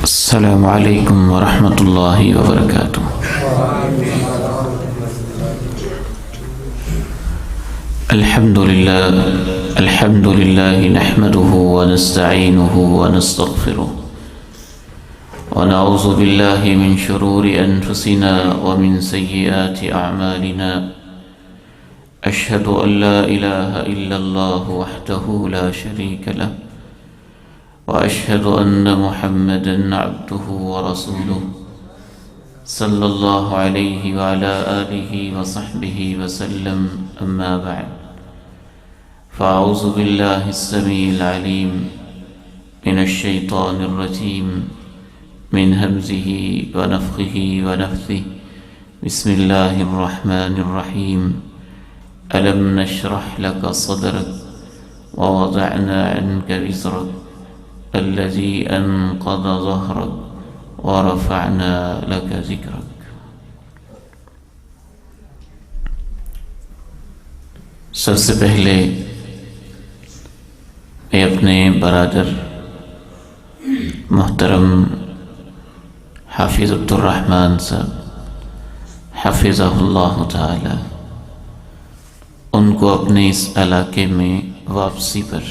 السلام علیکم ورحمۃ اللہ وبرکاتہ۔ الحمد للہ نحمده ونستعینه ونستغفره ونعوذ باللہ من شرور انفسنا ومن سیئات اعمالنا، اشہد ان لا الہ الا اللہ وحدہ لا شریک لہ وأشهد أن محمدًا عبده ورسوله صلى الله عليه وعلى آله وصحبه وسلم، أما بعد، فأعوذ بالله السميع العليم من الشيطان الرجيم من همزه ونفخه ونفثه، بسم الله الرحمن الرحيم، ألم نشرح لك صدرك ووضعنا عنك وزرك الذي أنقض ظهرك ورفعنا لك ذكرك۔ سب سے پہلے میں اپنے برادر محترم حافظ عبد الرحمن صاحب حفظہ اللہ تعالی، ان کو اپنے اس علاقے میں واپسی پر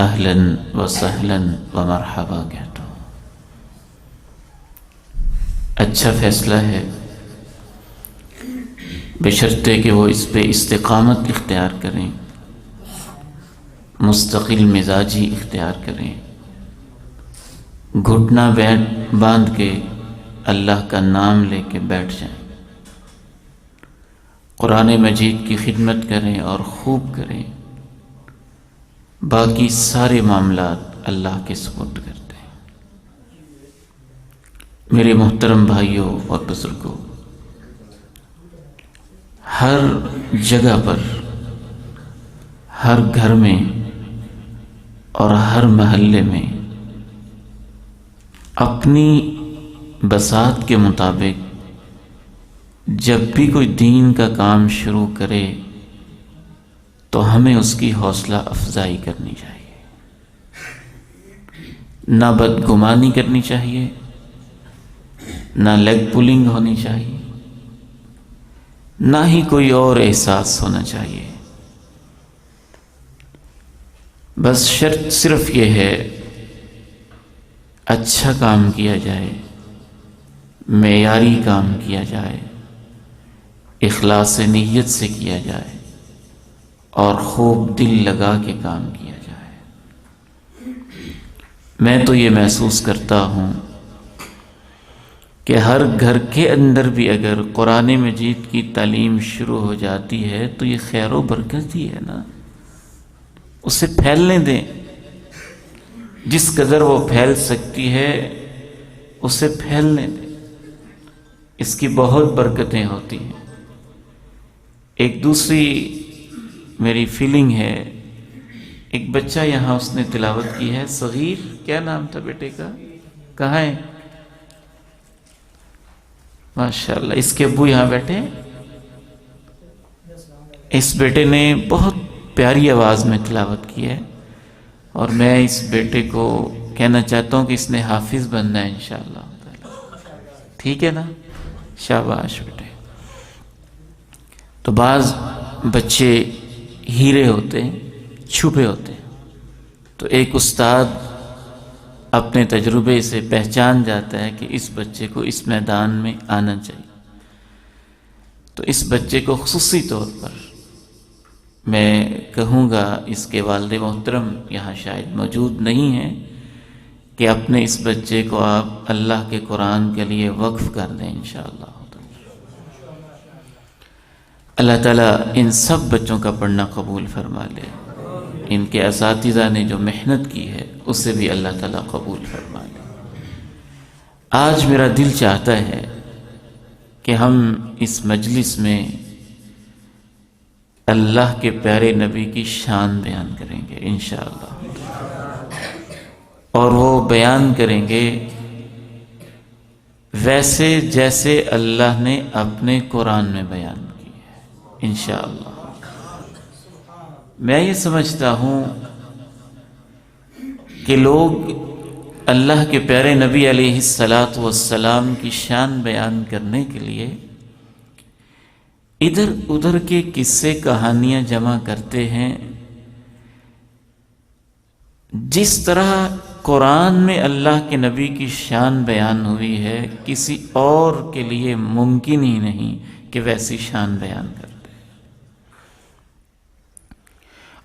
اہلاً و سہلاً و مرحبا کہتا ہوں۔ اچھا فیصلہ ہے، بشرطے کہ وہ اس پہ استقامت اختیار کریں، مستقل مزاجی اختیار کریں، گھٹنا باندھ کے اللہ کا نام لے کے بیٹھ جائیں، قرآن مجید کی خدمت کریں اور خوب کریں، باقی سارے معاملات اللہ کے سپرد کرتے ہیں۔ میرے محترم بھائیوں اور بزرگوں، ہر جگہ پر، ہر گھر میں اور ہر محلے میں اپنی بساط کے مطابق جب بھی کوئی دین کا کام شروع کرے تو ہمیں اس کی حوصلہ افزائی کرنی چاہیے، نہ بدگمانی کرنی چاہیے، نہ لیگ پولنگ ہونی چاہیے، نہ ہی کوئی اور احساس ہونا چاہیے۔ بس شرط صرف یہ ہے اچھا کام کیا جائے، معیاری کام کیا جائے، اخلاص نیت سے کیا جائے اور خوب دل لگا کے کام کیا جائے۔ میں تو یہ محسوس کرتا ہوں کہ ہر گھر کے اندر بھی اگر قرآن مجید کی تعلیم شروع ہو جاتی ہے تو یہ خیر و برکت ہی ہے نا، اسے پھیلنے دیں، جس قدر وہ پھیل سکتی ہے اسے پھیلنے دیں، اس کی بہت برکتیں ہوتی ہیں۔ ایک دوسری میری فیلنگ ہے، ایک بچہ یہاں اس نے تلاوت کی ہے، صغیر، کیا نام تھا بیٹے کا؟ کہاں ہے؟ ماشاءاللہ، اس کے ابو یہاں بیٹھے۔ اس بیٹے نے بہت پیاری آواز میں تلاوت کی ہے اور میں اس بیٹے کو کہنا چاہتا ہوں کہ اس نے حافظ بننا ہے انشاءاللہ۔ ٹھیک ہے نا؟ شاباش بیٹے۔ تو بعض بچے ہیرے ہوتے ہیں، چھپے ہوتے ہیں، تو ایک استاد اپنے تجربے سے پہچان جاتا ہے کہ اس بچے کو اس میدان میں آنا چاہیے، تو اس بچے کو خصوصی طور پر میں کہوں گا، اس کے والد محترم یہاں شاید موجود نہیں ہیں، کہ اپنے اس بچے کو آپ اللہ کے قرآن کے لیے وقف کر دیں انشاءاللہ۔ اللہ تعالیٰ ان سب بچوں کا پڑھنا قبول فرما لے، ان کے اساتذہ نے جو محنت کی ہے اسے بھی اللہ تعالیٰ قبول فرما لے۔ آج میرا دل چاہتا ہے کہ ہم اس مجلس میں اللہ کے پیارے نبی کی شان بیان کریں گے انشاءاللہ، اور وہ بیان کریں گے ویسے جیسے اللہ نے اپنے قرآن میں بیان انشاءاللہ۔ میں یہ سمجھتا ہوں کہ لوگ اللہ کے پیارے نبی علیہ الصلاۃ والسلام کی شان بیان کرنے کے لیے ادھر ادھر کے قصے کہانیاں جمع کرتے ہیں. جس طرح قرآن میں اللہ کے نبی کی شان بیان ہوئی ہے کسی اور کے لیے ممکن ہی نہیں کہ ویسی شان بیان کرتے.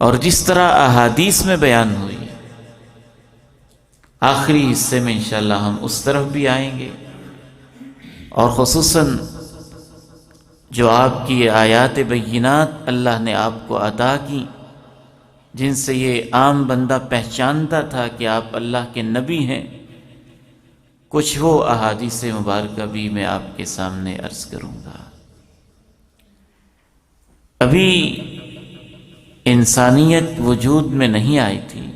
اور جس طرح احادیث میں بیان ہوئی ہے، آخری حصے میں انشاءاللہ ہم اس طرف بھی آئیں گے، اور خصوصاً جو آپ کی آیات بینات اللہ نے آپ کو عطا کی، جن سے یہ عام بندہ پہچانتا تھا کہ آپ اللہ کے نبی ہیں، کچھ وہ احادیث مبارکہ بھی میں آپ کے سامنے عرض کروں گا. ابھی انسانیت وجود میں نہیں آئی تھی،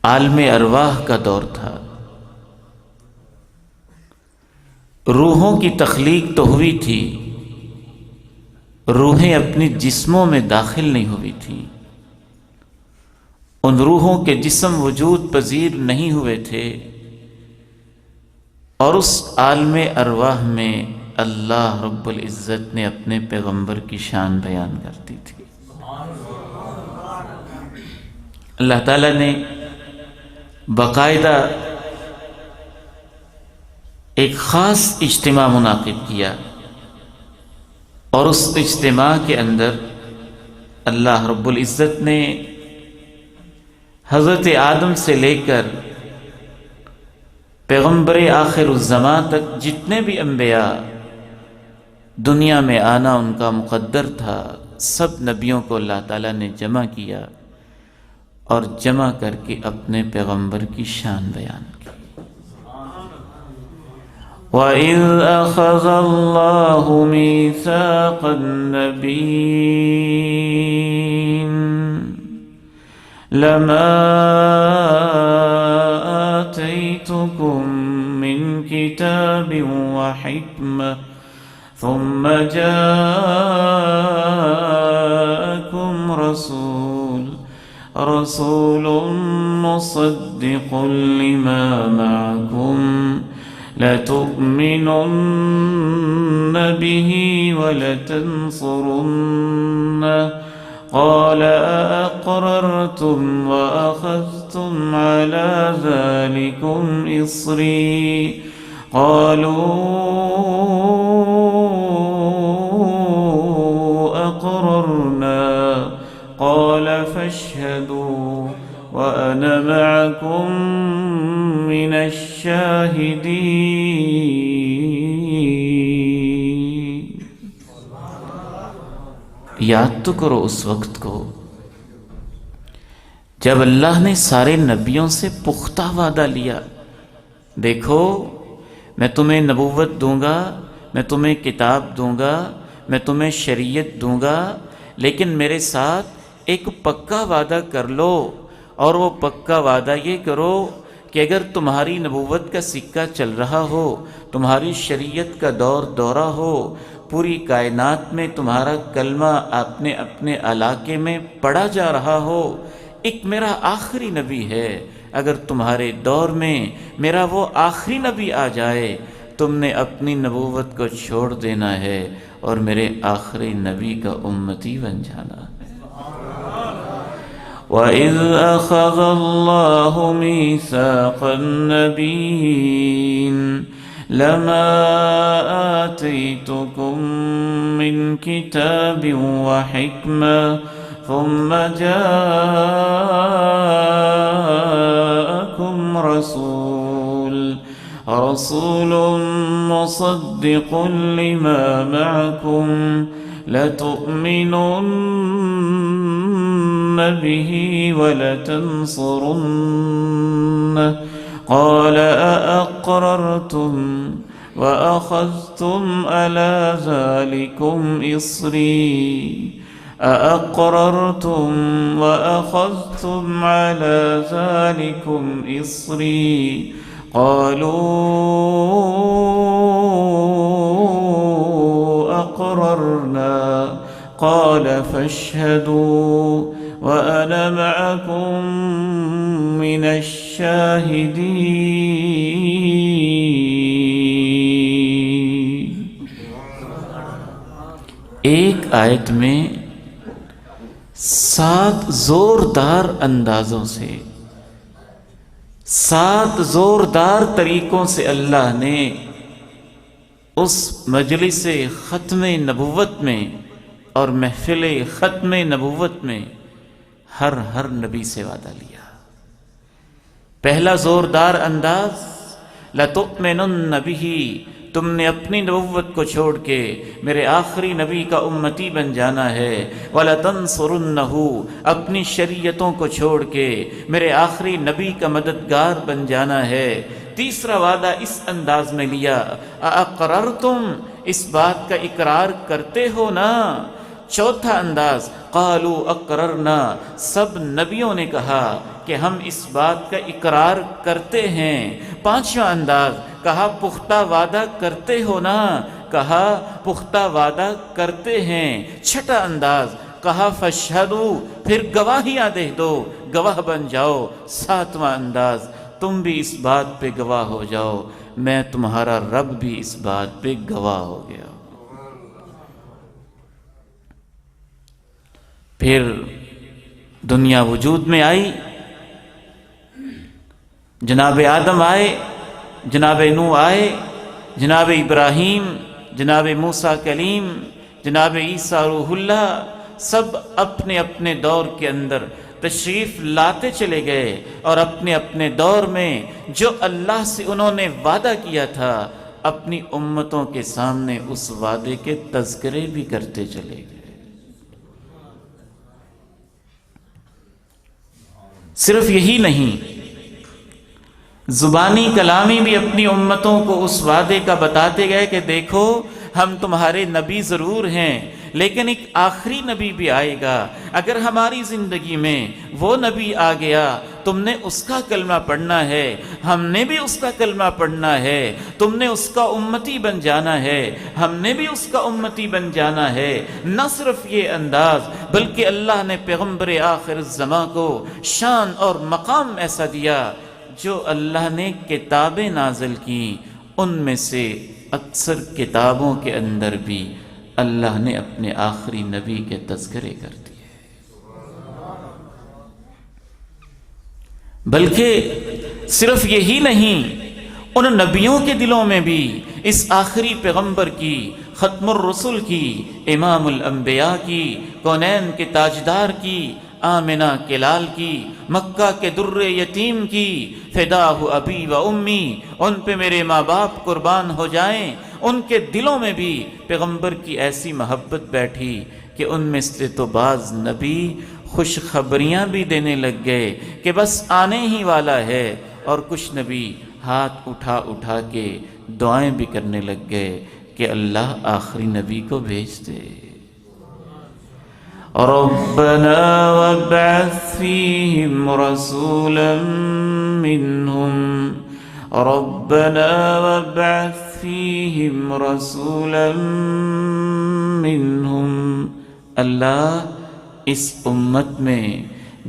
عالم ارواح کا دور تھا. روحوں کی تخلیق تو ہوئی تھی، روحیں اپنی جسموں میں داخل نہیں ہوئی تھی. ان روحوں کے جسم وجود پذیر نہیں ہوئے تھے، اور اس عالم ارواح میں اللہ رب العزت نے اپنے پیغمبر کی شان بیان کرتی تھی. اللہ تعالیٰ نے باقاعدہ ایک خاص اجتماع منعقد کیا، اور اس اجتماع کے اندر اللہ رب العزت نے حضرت آدم سے لے کر پیغمبر آخر الزمان تک جتنے بھی انبیاء دنیا میں آنا ان کا مقدر تھا، سب نبیوں کو اللہ تعالیٰ نے جمع کیا، اور جمع کر کے اپنے پیغمبر کی شان بیان کی. وَإِذْ أَخَذَ اللَّهُ مِيثَاقَ النَّبِيِّينَ لَمَا آتَيْتُكُم مِّن كِتَابٍ وَحِكْمَةٍ ثُمَّ جَاءَكُمْ رَسُولٌ مُصَدِّقٌ لِّمَا مَعَكُمْ لَتُؤْمِنُنَّ بِهِ وَلَتَنصُرُنَّهُ قَالَ أَأَقْرَرْتُمْ وَأَخَذْتُمْ عَلَى ذَلِكُمْ إِصْرِي قَالُوا أَقْرَرْنَا قَالَ فَاشْهَدُوا وَأَنَا مَعَكُمْ مِنَ الشَّاهِدِينَ. یاد تو کرو اس وقت کو جب اللہ نے سارے نبیوں سے پختہ وعدہ لیا، دیکھو میں تمہیں نبوت دوں گا، میں تمہیں کتاب دوں گا، میں تمہیں شریعت دوں گا، لیکن میرے ساتھ ایک پکا وعدہ کر لو، اور وہ پکا وعدہ یہ کرو کہ اگر تمہاری نبوت کا سکہ چل رہا ہو، تمہاری شریعت کا دورہ ہو، پوری کائنات میں تمہارا کلمہ اپنے اپنے علاقے میں پڑھا جا رہا ہو، ایک میرا آخری نبی ہے، اگر تمہارے دور میں میرا وہ آخری نبی آ جائے، تم نے اپنی نبوت کو چھوڑ دینا ہے اور میرے آخری نبی کا امتی بن جانا ہے. وَإِذْ أَخَذَ اللَّهُ مِيثَاقَ النَّبِيِّينَ لَمَا آتَيْتُكُم مِّن كِتَابٍ وَحِكْمَةٍ ثُمَّ جَاءَكُمْ رَسُولٌ مُصَدِّقٌ لِّمَا مَعَكُمْ لَتُؤْمِنُنَّ بِهِ وَلَتَنصُرُنَّهُ قَالَ أَأَقْرَرْتُمْ وَأَخَذْتُمْ عَلَى ذَلِكُمْ إِصْرِي أَأَقْرَرْتُمْ وَأَخَذْتُمْ عَلَى ذَلِكُمْ إِصْرِي قَالُوا أَقْرَرْنَا قَالَ فَاشْهَدُوا وأنا معكم من الشاهدين۔ ایک آیت میں 7 زوردار اندازوں سے، 7 زوردار طریقوں سے اللہ نے اس مجلس ختم نبوت میں اور محفل ختم نبوت میں ہر نبی سے وعدہ لیا۔ پہلا زوردار انداز، لَتُؤْمِنُنَّ بِهِ، تم نے اپنی نبوت کو چھوڑ کے میرے آخری نبی کا امتی بن جانا ہے، وَلَتَنْصُرُنَّهُ، اپنی شریعتوں کو چھوڑ کے میرے آخری نبی کا مددگار بن جانا ہے۔ تیسرا وعدہ اس انداز میں لیا، اَأَقْرَرْتُمْ، اس بات کا اقرار کرتے ہو نا۔ چوتھا انداز، قالوا اقررنا، سب نبیوں نے کہا کہ ہم اس بات کا اقرار کرتے ہیں۔ پانچواں انداز، کہا پختہ وعدہ کرتے ہو نا، کہا پختہ وعدہ کرتے ہیں۔ چھٹا انداز، کہا فاشہدوا، پھر گواہیاں دے دو، گواہ بن جاؤ۔ ساتواں انداز، تم بھی اس بات پہ گواہ ہو جاؤ، میں تمہارا رب بھی اس بات پہ گواہ ہو گیا۔ پھر دنیا وجود میں آئی، جناب آدم آئے، جناب نوح آئے، جناب ابراہیم، جناب موسیٰ کلیم، جناب عیسیٰ روح اللہ، سب اپنے اپنے دور کے اندر تشریف لاتے چلے گئے، اور اپنے اپنے دور میں جو اللہ سے انہوں نے وعدہ کیا تھا اپنی امتوں کے سامنے اس وعدے کے تذکرے بھی کرتے چلے گئے۔ صرف یہی نہیں، زبانی کلامی بھی اپنی امتوں کو اس وعدے کا بتاتے گئے کہ دیکھو ہم تمہارے نبی ضرور ہیں، لیکن ایک آخری نبی بھی آئے گا، اگر ہماری زندگی میں وہ نبی آ گیا تم نے اس کا کلمہ پڑھنا ہے، ہم نے بھی اس کا کلمہ پڑھنا ہے، تم نے اس کا امتی بن جانا ہے، ہم نے بھی اس کا امتی بن جانا ہے۔ نہ صرف یہ انداز، بلکہ اللہ نے پیغمبر آخر الزماں کو شان اور مقام ایسا دیا، جو اللہ نے کتابیں نازل کی ان میں سے اکثر کتابوں کے اندر بھی اللہ نے اپنے آخری نبی کے تذکرے کر دیے۔ بلکہ صرف یہی نہیں، ان نبیوں کے دلوں میں بھی اس آخری پیغمبر کی، ختم الرسل کی، امام الانبیاء کی، کونین کے تاجدار کی، آمنہ کے لال کی، مکہ کے در یتیم کی، فداہ ابی و امی، ان پہ میرے ماں باپ قربان ہو جائیں، ان کے دلوں میں بھی پیغمبر کی ایسی محبت بیٹھی کہ ان میں سے تو بعض نبی خوشخبریاں بھی دینے لگ گئے کہ بس آنے ہی والا ہے، اور کچھ نبی ہاتھ اٹھا اٹھا کے دعائیں بھی کرنے لگ گئے کہ اللہ آخری نبی کو بھیج دے۔ ربنا وابعث فيهم رسولا منهم، ربنا وابعث فيهم رسولا منهم، اللہ اس امت میں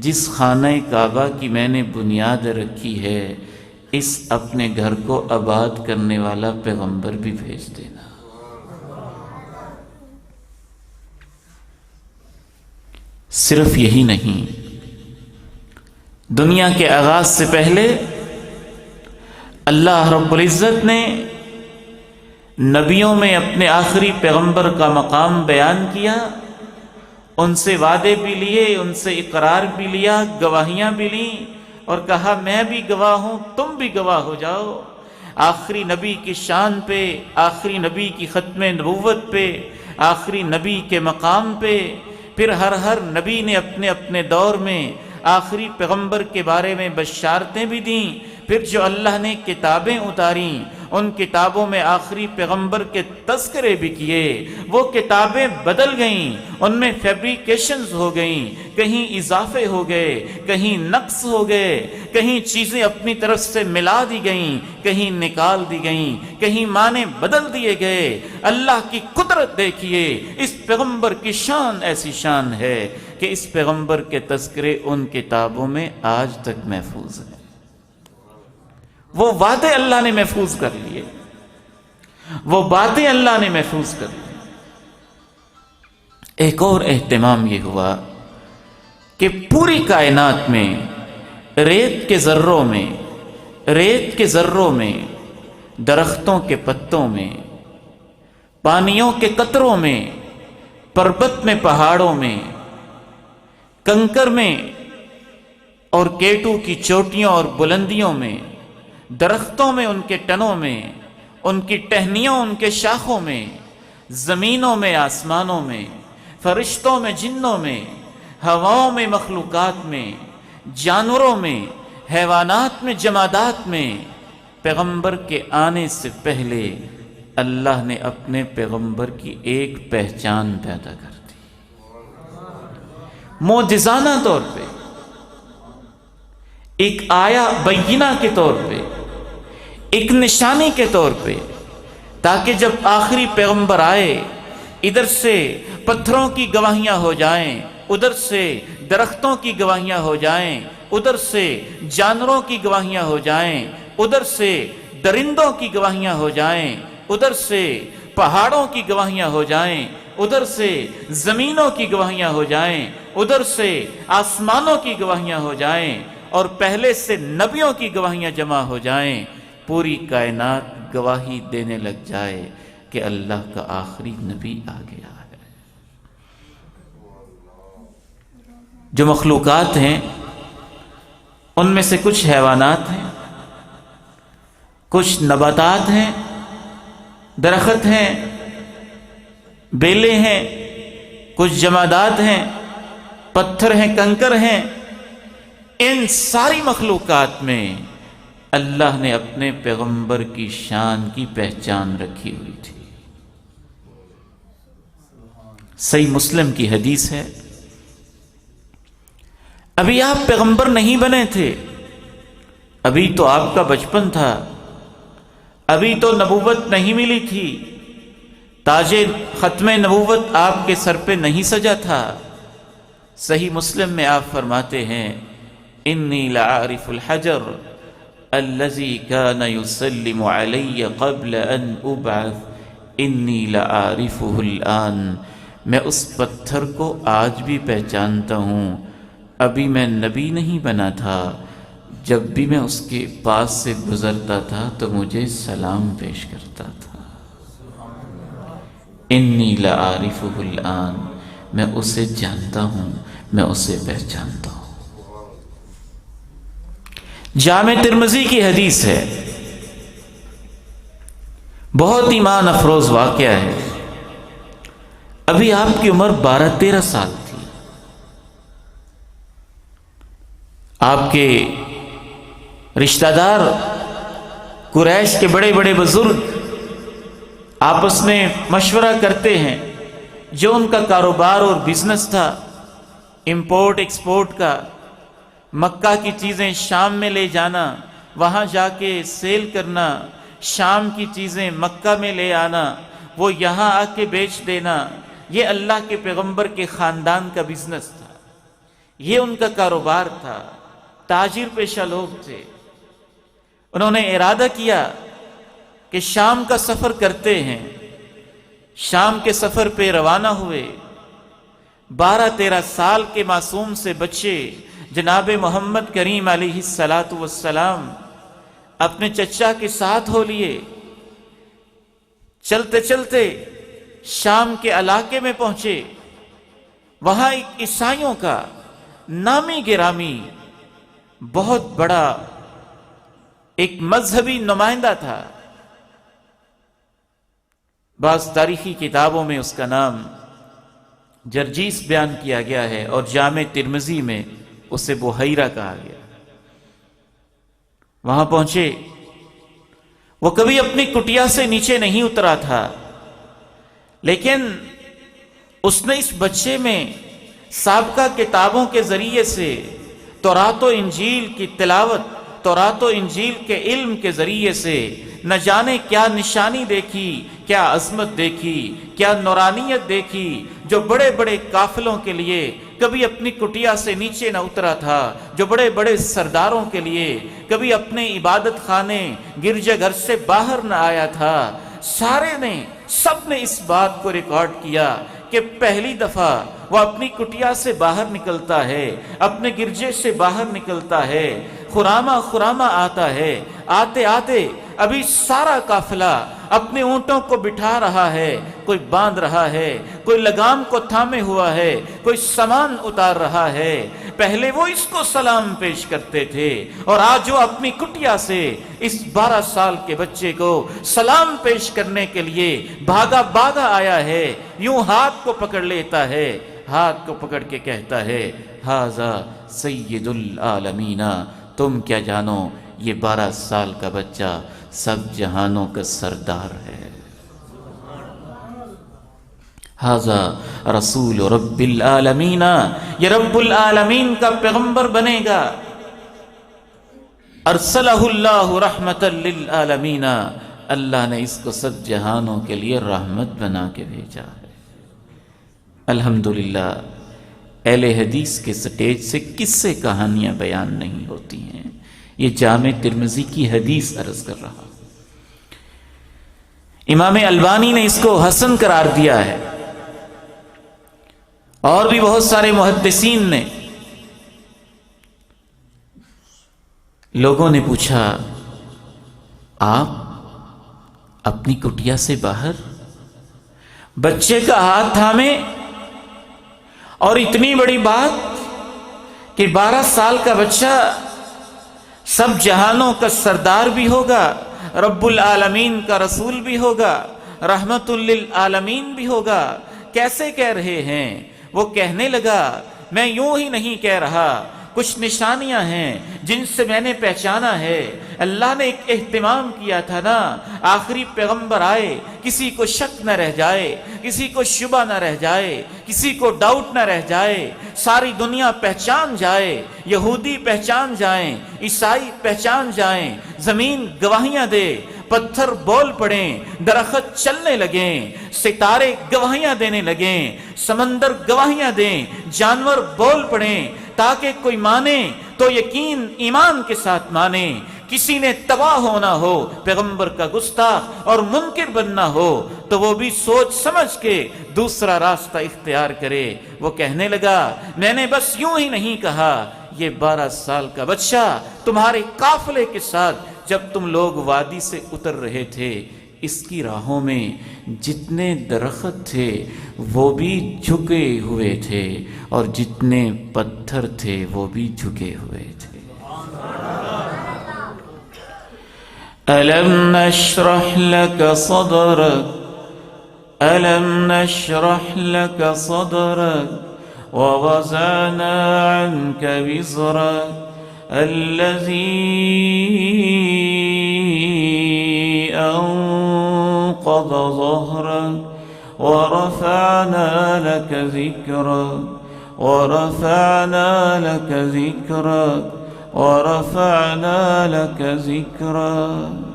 جس خانہ کعبہ کی میں نے بنیاد رکھی ہے، اس اپنے گھر کو آباد کرنے والا پیغمبر بھی بھیج دینا۔ صرف یہی نہیں، دنیا کے آغاز سے پہلے اللہ رب العزت نے نبیوں میں اپنے آخری پیغمبر کا مقام بیان کیا، ان سے وعدے بھی لیے، ان سے اقرار بھی لیا، گواہیاں بھی لیں، اور کہا میں بھی گواہ ہوں، تم بھی گواہ ہو جاؤ۔ آخری نبی کی شان پہ، آخری نبی کی ختم نبوت پہ، آخری نبی کے مقام پہ، پھر ہر نبی نے اپنے اپنے دور میں آخری پیغمبر کے بارے میں بشارتیں بھی دیں، پھر جو اللہ نے کتابیں اتاریں ان کتابوں میں آخری پیغمبر کے تذکرے بھی کیے، وہ کتابیں بدل گئیں، ان میں فیبریکیشنز ہو گئیں، کہیں اضافے ہو گئے، کہیں نقص ہو گئے، کہیں چیزیں اپنی طرف سے ملا دی گئیں، کہیں نکال دی گئیں، کہیں معنی بدل دیے گئے۔ اللہ کی قدرت دیکھیے، اس پیغمبر کی شان ایسی شان ہے کہ اس پیغمبر کے تذکرے ان کتابوں میں آج تک محفوظ ہیں۔ وہ وعدے اللہ نے محفوظ کر لیے، وہ باتیں اللہ نے محفوظ کر لی۔ ایک اور اہتمام یہ ہوا کہ پوری کائنات میں ریت کے ذروں میں، درختوں کے پتوں میں، پانیوں کے قطروں میں، پربت میں، پہاڑوں میں، کنکر میں اور کیٹو کی چوٹیوں اور بلندیوں میں، درختوں میں، ان کے ٹنوں میں، ان کی ٹہنیوں، ان کے شاخوں میں، زمینوں میں، آسمانوں میں، فرشتوں میں، جنوں میں، ہواؤں میں، مخلوقات میں، جانوروں میں، حیوانات میں، جمادات میں، پیغمبر کے آنے سے پہلے اللہ نے اپنے پیغمبر کی ایک پہچان پیدا کر دی، معجزانہ طور پہ، ایک آیا بینہ کے طور پہ، ایک نشانی کے طور پہ، تاکہ جب آخری پیغمبر آئے ادھر سے پتھروں کی گواہیاں ہو جائیں، ادھر سے درختوں کی گواہیاں ہو جائیں، ادھر سے جانوروں کی گواہیاں ہو جائیں، ادھر سے درندوں کی گواہیاں ہو جائیں، ادھر سے پہاڑوں کی گواہیاں ہو جائیں، ادھر سے زمینوں کی گواہیاں ہو جائیں، ادھر سے آسمانوں کی گواہیاں ہو جائیں، اور پہلے سے نبیوں کی گواہیاں جمع ہو جائیں، پوری کائنات گواہی دینے لگ جائے کہ اللہ کا آخری نبی آ گیا ہے۔ جو مخلوقات ہیں ان میں سے کچھ حیوانات ہیں، کچھ نباتات ہیں، درخت ہیں، بیلیں ہیں، کچھ جمادات ہیں، پتھر ہیں، کنکر ہیں، ان ساری مخلوقات میں اللہ نے اپنے پیغمبر کی شان کی پہچان رکھی ہوئی تھی۔ صحیح مسلم کی حدیث ہے، ابھی آپ پیغمبر نہیں بنے تھے، ابھی تو آپ کا بچپن تھا، ابھی تو نبوت نہیں ملی تھی، تاج ختم نبوت آپ کے سر پہ نہیں سجا تھا۔ صحیح مسلم میں آپ فرماتے ہیں، انی لعارف الحجر الذي كان يسلم علی قبل ان ابعث انی لعارفه الآن، میں اس پتھر کو آج بھی پہچانتا ہوں، ابھی میں نبی نہیں بنا تھا، جب بھی میں اس کے پاس سے گزرتا تھا تو مجھے سلام پیش کرتا تھا۔ انی لعارفه الآن، میں اسے جانتا ہوں، میں اسے پہچانتا ہوں۔ جامع ترمذی کی حدیث ہے، بہت ایمان افروز واقعہ ہے، ابھی آپ کی عمر 12-13 سال تھی، آپ کے رشتہ دار قریش کے بڑے بڑے بزرگ آپس میں مشورہ کرتے ہیں، جو ان کا کاروبار اور بزنس تھا امپورٹ ایکسپورٹ کا، مکہ کی چیزیں شام میں لے جانا، وہاں جا کے سیل کرنا، شام کی چیزیں مکہ میں لے آنا، وہ یہاں آ کے بیچ دینا، یہ اللہ کے پیغمبر کے خاندان کا بزنس تھا، یہ ان کا کاروبار تھا، تاجر پیشہ لوگ تھے۔ انہوں نے ارادہ کیا کہ شام کا سفر کرتے ہیں، شام کے سفر پہ روانہ ہوئے۔ 12-13 سال کے معصوم سے بچے جناب محمد کریم علیہ السلام اپنے چچا کے ساتھ ہو لیے، چلتے چلتے شام کے علاقے میں پہنچے۔ وہاں ایک عیسائیوں کا نامی گرامی بہت بڑا ایک مذہبی نمائندہ تھا، بعض تاریخی کتابوں میں اس کا نام جرجیس بیان کیا گیا ہے، اور جامع ترمذی میں اسے بحیرہ کہا گیا۔ وہاں پہنچے، وہ کبھی اپنی کٹیا سے نیچے نہیں اترا تھا، لیکن اس نے اس بچے میں سابقہ کتابوں کے ذریعے سے تورات و انجیل کی تلاوت، تورات و انجیل کے علم کے ذریعے سے نہ جانے کیا نشانی دیکھی، کیا عظمت دیکھی، کیا نورانیت دیکھی، جو بڑے بڑے قافلوں کے لیے کبھی اپنی کٹیا سے نیچے نہ اترا تھا، جو بڑے بڑے سرداروں کے لیے کبھی اپنے عبادت خانے گرجا گھر سے باہر نہ آیا تھا، سب نے اس بات کو ریکارڈ کیا کہ پہلی دفعہ وہ اپنی کٹیا سے باہر نکلتا ہے، اپنے گرجے سے باہر نکلتا ہے، خرامہ آتا ہے، آتے آتے ابھی سارا قافلہ اپنے اونٹوں کو بٹھا رہا ہے، کوئی باندھ رہا ہے، کوئی لگام کو تھامے ہوا ہے، کوئی سامان اتار رہا ہے۔ پہلے وہ اس کو سلام پیش کرتے تھے، اور آج وہ اپنی کٹیا سے اس 12 سال کے بچے کو سلام پیش کرنے کے لیے بھاگا آیا ہے، یوں ہاتھ کو پکڑ لیتا ہے، ہاتھ کو پکڑ کے کہتا ہے ھذا سید العالمین، تم کیا جانو یہ 12 سال کا بچہ سب جہانوں کا سردار ہے، ھذا رسول رب العالمین، یہ رب العالمین کا پیغمبر بنے گا، ارسلہ اللہ رحمتا للعالمین، اللہ نے اس کو سب جہانوں کے لیے رحمت بنا کے بھیجا ہے۔ الحمدللہ اہل حدیث کے سٹیج سے قصے کہانیاں بیان نہیں ہوتی ہیں، یہ جامع ترمذی کی حدیث عرض کر رہا۔ امام البانی نے اس کو حسن قرار دیا ہے، اور بھی بہت سارے محدثین نے۔ لوگوں نے پوچھا آپ اپنی کٹیا سے باہر بچے کا ہاتھ تھامے، اور اتنی بڑی بات کہ 12 سال کا بچہ سب جہانوں کا سردار بھی ہوگا، رب العالمین کا رسول بھی ہوگا، رحمت للعالمین بھی ہوگا، کیسے کہہ رہے ہیں؟ وہ کہنے لگا میں یوں ہی نہیں کہہ رہا، کچھ نشانیاں ہیں جن سے میں نے پہچانا ہے۔ اللہ نے ایک اہتمام کیا تھا نا، آخری پیغمبر آئے کسی کو شک نہ رہ جائے، کسی کو شبہ نہ رہ جائے، کسی کو ڈاؤٹ نہ رہ جائے، ساری دنیا پہچان جائے، یہودی پہچان جائیں، عیسائی پہچان جائیں، زمین گواہیاں دے، پتھر بول پڑیں، درخت چلنے لگیں، ستارے گواہیاں دینے لگیں، سمندر گواہیاں دیں، جانور بول پڑیں، تاکہ کوئی مانے تو یقین ایمان کے ساتھ مانے۔ کسی نے تباہ ہونا ہو، پیغمبر کا گستاخ اور منکر بننا ہو، تو وہ بھی سوچ سمجھ کے دوسرا راستہ اختیار کرے۔ وہ کہنے لگا میں نے بس یوں ہی نہیں کہا، یہ 12 سال کا بچہ تمہارے قافلے کے ساتھ جب تم لوگ وادی سے اتر رہے تھے، اس کی راہوں میں جتنے درخت تھے وہ بھی جھکے ہوئے تھے، اور جتنے پتھر تھے وہ بھی جھکے ہوئے تھے۔ أَلَمْ نَشْرَحْ لَكَ صَدْرَكَ أَلَمْ نَشْرَحْ لَكَ صَدْرَكَ وَوَضَعْنَا عَنْكَ وِزْرَكَ الَّذِي أَنقَضَ ظَهْرَكَ وَرَفَعْنَا لَكَ ذِكْرَكَ وَرَفَعْنَا لَكَ ذِكْرَكَ وَرَفَعْنَا لَكَ ذِكْرَكَ۔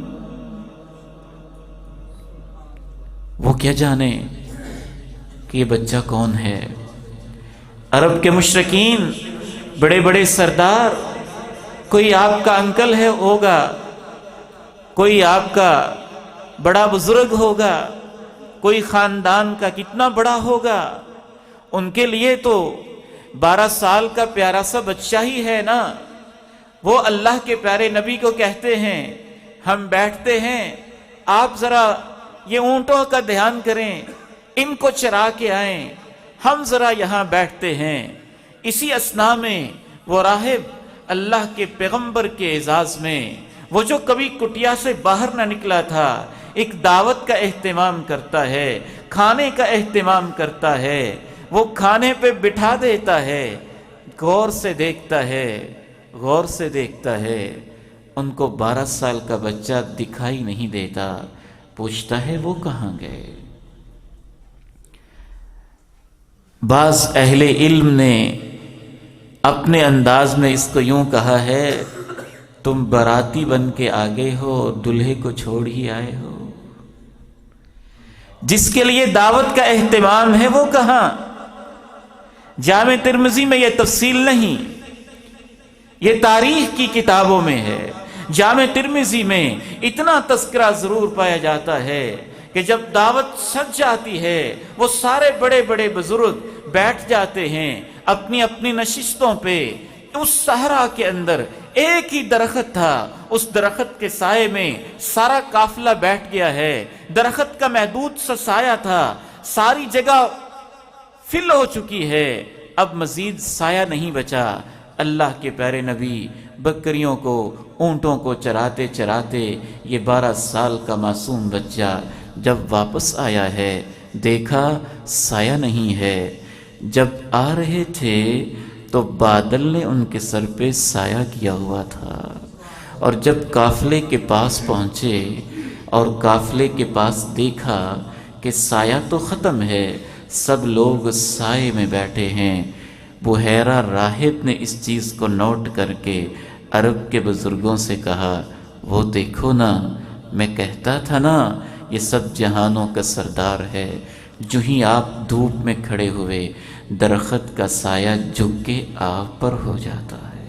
وہ کیا جانے کہ یہ بچہ کون ہے؟ عرب کے مشرکین، بڑے بڑے سردار، کوئی آپ کا انکل ہے ہوگا، کوئی آپ کا بڑا بزرگ ہوگا، کوئی خاندان کا کتنا بڑا ہوگا، ان کے لیے تو 12 سال کا پیارا سا بچہ ہی ہے نا۔ وہ اللہ کے پیارے نبی کو کہتے ہیں ہم بیٹھتے ہیں، آپ ذرا یہ اونٹوں کا دھیان کریں، ان کو چرا کے آئیں، ہم ذرا یہاں بیٹھتے ہیں۔ اسی اثناء میں وہ راہب اللہ کے پیغمبر کے اعزاز میں، وہ جو کبھی کٹیا سے باہر نہ نکلا تھا، ایک دعوت کا اہتمام کرتا ہے، کھانے کا اہتمام کرتا ہے، وہ کھانے پہ بٹھا دیتا ہے، غور سے دیکھتا ہے، غور سے دیکھتا ہے، ان کو 12 سال کا بچہ دکھائی نہیں دیتا، پوچھتا ہے وہ کہاں گئے؟ بعض اہل علم نے اپنے انداز میں اس کو یوں کہا ہے، تم باراتی بن کے آگے ہو، دلہے کو چھوڑ ہی آئے ہو۔ جس کے لیے دعوت کا اہتمام ہے وہ کہاں؟ جامع ترمذی میں یہ تفصیل نہیں، یہ تاریخ کی کتابوں میں ہے۔ جامع ترمذی میں اتنا تذکرہ ضرور پایا جاتا ہے کہ جب دعوت سج جاتی ہے وہ سارے بڑے بڑے بزرگ بیٹھ جاتے ہیں اپنی اپنی نشستوں پہ۔ اس صحرا کے اندر ایک ہی درخت تھا، اس درخت کے سائے میں سارا قافلہ بیٹھ گیا ہے۔ درخت کا محدود سا سایہ تھا، ساری جگہ فل ہو چکی ہے، اب مزید سایہ نہیں بچا۔ اللہ کے پیارے نبی بکریوں کو، اونٹوں کو چراتے چراتے یہ 12 سال کا معصوم بچہ جب واپس آیا ہے، دیکھا سایہ نہیں ہے۔ جب آ رہے تھے تو بادل نے ان کے سر پہ سایہ کیا ہوا تھا، اور جب قافلے کے پاس پہنچے اور قافلے کے پاس دیکھا کہ سایہ تو ختم ہے، سب لوگ سائے میں بیٹھے ہیں۔ بحیرہ راہب نے اس چیز کو نوٹ کر کے عرب کے بزرگوں سے کہا، وہ دیکھو نا، میں کہتا تھا نا یہ سب جہانوں کا سردار ہے۔ جو ہی آپ دھوپ میں کھڑے ہوئے درخت کا سایہ جھک کے آپ پر ہو جاتا ہے۔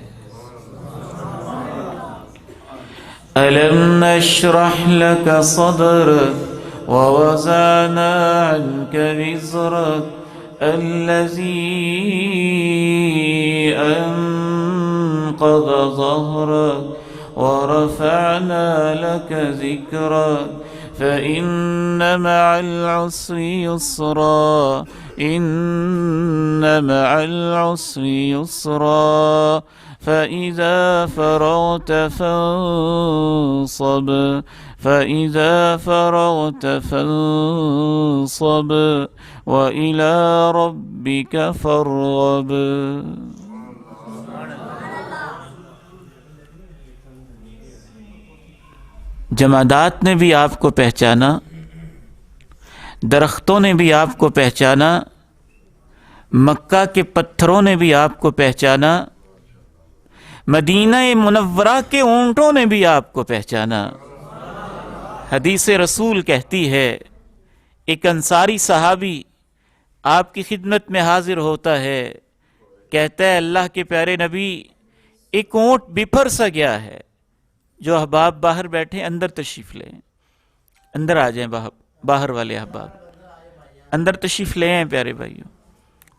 أَلَمْ نَشْرَحْ لَكَ صَدْرَكَ وَوَضَعْنَا عَنْكَ وِزْرَكَ الَّذِي أَنقَضَ ظَهْرَكَ وَرَفَعْنَا لَكَ ذِكْرَكَ فَإِنَّ مَعَ الْعُسْرِ يُسْرًا إِنَّ مَعَ الْعُسْرِ يُسْرًا فَإِذَا فَرَغْتَ فَانصَبْ فَإِذَا فَرَغْتَ فَانصَبْ وَإِلَى رَبِّكَ فَارْغَب۔ جمادات نے بھی آپ کو پہچانا، درختوں نے بھی آپ کو پہچانا، مکہ کے پتھروں نے بھی آپ کو پہچانا، مدینہ منورہ کے اونٹوں نے بھی آپ کو پہچانا۔ حدیث رسول کہتی ہے ایک انصاری صحابی آپ کی خدمت میں حاضر ہوتا ہے، کہتا ہے اللہ کے پیارے نبی ایک اونٹ بپھر سا گیا ہے۔ جو احباب باہر بیٹھے اندر تشریف لیں، اندر آ جائیں، باہر والے احباب اندر تشریف لے آئیں پیارے بھائیوں،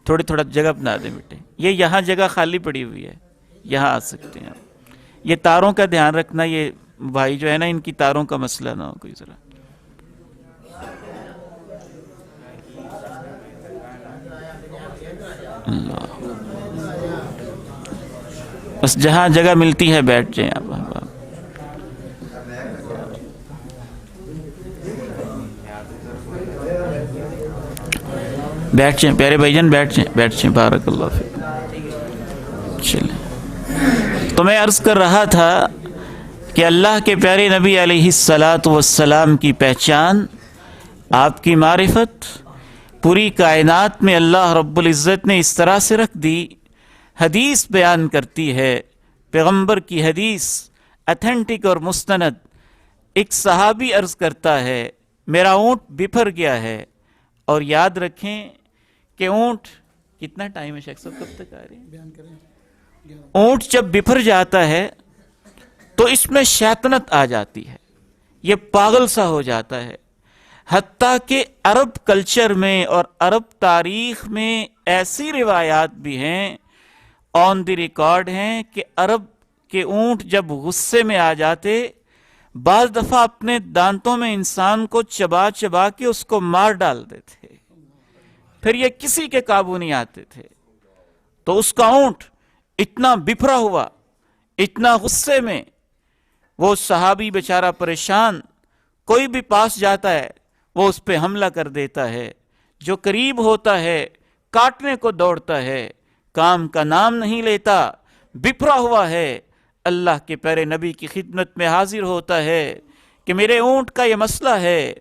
تھوڑا جگہ بنا دیں بیٹے، یہ یہاں جگہ خالی پڑی ہوئی ہے، یہاں آ سکتے ہیں آپ۔ یہ تاروں کا دھیان رکھنا، یہ بھائی جو ہے نا ان کی تاروں کا مسئلہ نہ ہو کوئی ذرا۔ اللہ، بس جہاں جگہ ملتی ہے بیٹھ جائیں آپ۔ بیٹھ جائیں پیارے بھائی جان، بیٹھ جائیں بارک اللہ فیکم۔ چلیں، تو میں عرض کر رہا تھا کہ اللہ کے پیارے نبی علیہ السلام کی پہچان، آپ کی معرفت پوری کائنات میں اللہ رب العزت نے اس طرح سے رکھ دی۔ حدیث بیان کرتی ہے، پیغمبر کی حدیث اتھینٹک اور مستند۔ ایک صحابی عرض کرتا ہے میرا اونٹ بپھر گیا ہے، اور یاد رکھیں کہ اونٹ کتنا ٹائم ہے، شیخ صاحب کب تک آ رہے ہیں؟ اونٹ جب بپھر جاتا ہے تو اس میں شیطنت آ جاتی ہے، یہ پاگل سا ہو جاتا ہے۔ حتیٰ کہ عرب کلچر میں اور عرب تاریخ میں ایسی روایات بھی ہیں، آن دی ریکارڈ ہیں، کہ عرب کے اونٹ جب غصے میں آ جاتے بعض دفعہ اپنے دانتوں میں انسان کو چبا چبا کے اس کو مار ڈالتے تھے، پھر یہ کسی کے قابو نہیں آتے تھے۔ تو اس کا اونٹ اتنا بپھرا ہوا، اتنا غصے میں، وہ صحابی بیچارہ پریشان، کوئی بھی پاس جاتا ہے وہ اس پہ حملہ کر دیتا ہے، جو قریب ہوتا ہے کاٹنے کو دوڑتا ہے، کام کا نام نہیں لیتا، بپھرا ہوا ہے۔ اللہ کے پیارے نبی کی خدمت میں حاضر ہوتا ہے کہ میرے اونٹ کا یہ مسئلہ ہے،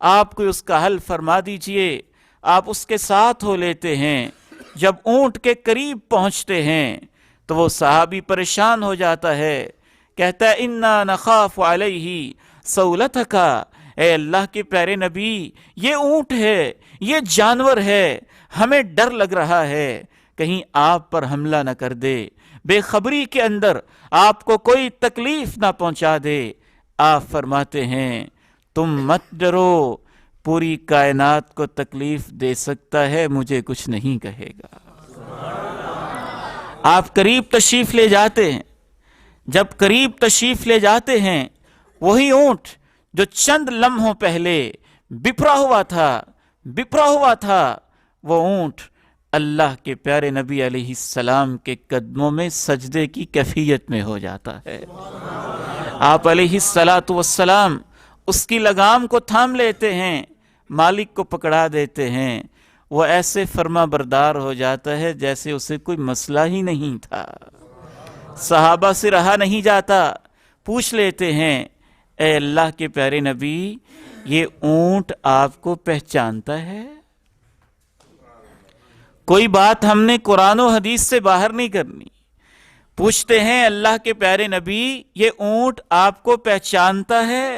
آپ کوئی اس کا حل فرما دیجئے۔ آپ اس کے ساتھ ہو لیتے ہیں، جب اونٹ کے قریب پہنچتے ہیں تو وہ صحابی پریشان ہو جاتا ہے، کہتا ہے انا نخاف علیہ صولتک، اے اللہ کے پیارے نبی یہ اونٹ ہے، یہ جانور ہے، ہمیں ڈر لگ رہا ہے۔ کہیں آپ پر حملہ نہ کر دے، بے خبری کے اندر آپ کو کوئی تکلیف نہ پہنچا دے۔ آپ فرماتے ہیں تم مت ڈرو، پوری کائنات کو تکلیف دے سکتا ہے، مجھے کچھ نہیں کہے گا۔ آپ قریب تشریف لے جاتے ہیں، جب قریب تشریف لے جاتے ہیں، وہی اونٹ جو چند لمحوں پہلے بپھرا ہوا تھا، وہ اونٹ اللہ کے پیارے نبی علیہ السلام کے قدموں میں سجدے کی کیفیت میں ہو جاتا ہے۔ آپ علیہ الصلاۃ والسلام اس کی لگام کو تھام لیتے ہیں، مالک کو پکڑا دیتے ہیں، وہ ایسے فرما بردار ہو جاتا ہے جیسے اسے کوئی مسئلہ ہی نہیں تھا۔ صحابہ سے رہا نہیں جاتا، پوچھ لیتے ہیں اے اللہ کے پیارے نبی، یہ اونٹ آپ کو پہچانتا ہے؟ کوئی بات ہم نے قرآن و حدیث سے باہر نہیں کرنی، پوچھتے ہیں اللہ کے پیارے نبی یہ اونٹ آپ کو پہچانتا ہے؟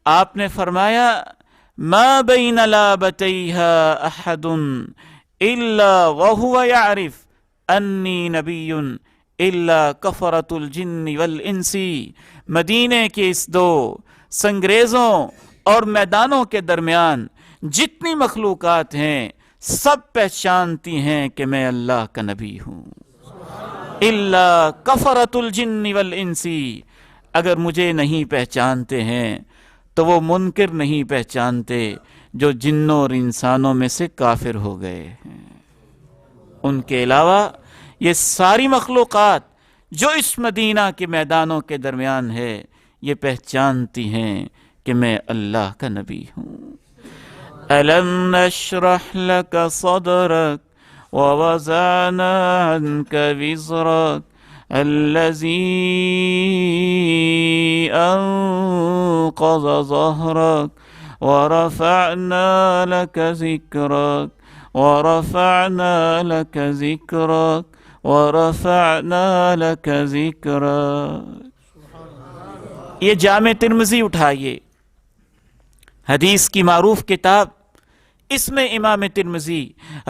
آپ نے فرمایا ما بین لابتیہا احد الا وہو یعرف انی نبی الا کفرۃ الجن والانس۔ مدینے کے اس دو سنگریزوں اور میدانوں کے درمیان جتنی مخلوقات ہیں سب پہچانتی ہیں کہ میں اللہ کا نبی ہوں، الا کفرۃ الجن والانس۔ اگر مجھے نہیں پہچانتے ہیں تو وہ منکر نہیں پہچانتے جو جنوں اور انسانوں میں سے کافر ہو گئے ہیں۔ ان کے علاوہ یہ ساری مخلوقات جو اس مدینہ کے میدانوں کے درمیان ہے یہ پہچانتی ہیں کہ میں اللہ کا نبی ہوں۔ أَلَمْ نَشْرَحْ لَكَ صَدْرَكَ وَوَضَعْنَا عَنْكَ وِزْرَكَ الَّذِي أَنقَضَ ظَهْرَكَ وَرَفَعْنَا لَكَ ذِكْرَكَ وَرَفَعْنَا لَكَ ذِكْرَكَ وَرَفَعْنَا لَكَ ذِكْرَكَ۔ یہ جامع ترمذی اٹھائیے، حدیث کی معروف کتاب، اس میں امام ترمذی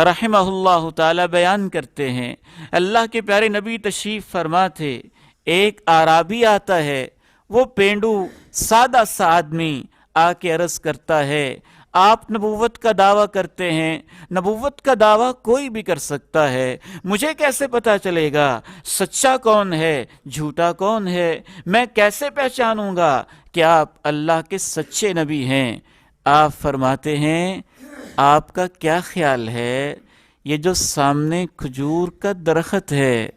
رحمہ اللہ تعالی بیان کرتے ہیں اللہ کے پیارے نبی تشریف فرما تھے، ایک اعرابی آتا ہے، وہ پینڈو سادہ سا آدمی آ کے عرض کرتا ہے آپ نبوت کا دعویٰ کرتے ہیں، نبوت کا دعویٰ کوئی بھی کر سکتا ہے، مجھے کیسے پتا چلے گا سچا کون ہے جھوٹا کون ہے؟ میں کیسے پہچانوں گا کہ آپ اللہ کے سچے نبی ہیں؟ آپ فرماتے ہیں آپ کا کیا خیال ہے یہ جو سامنے کھجور کا درخت ہے،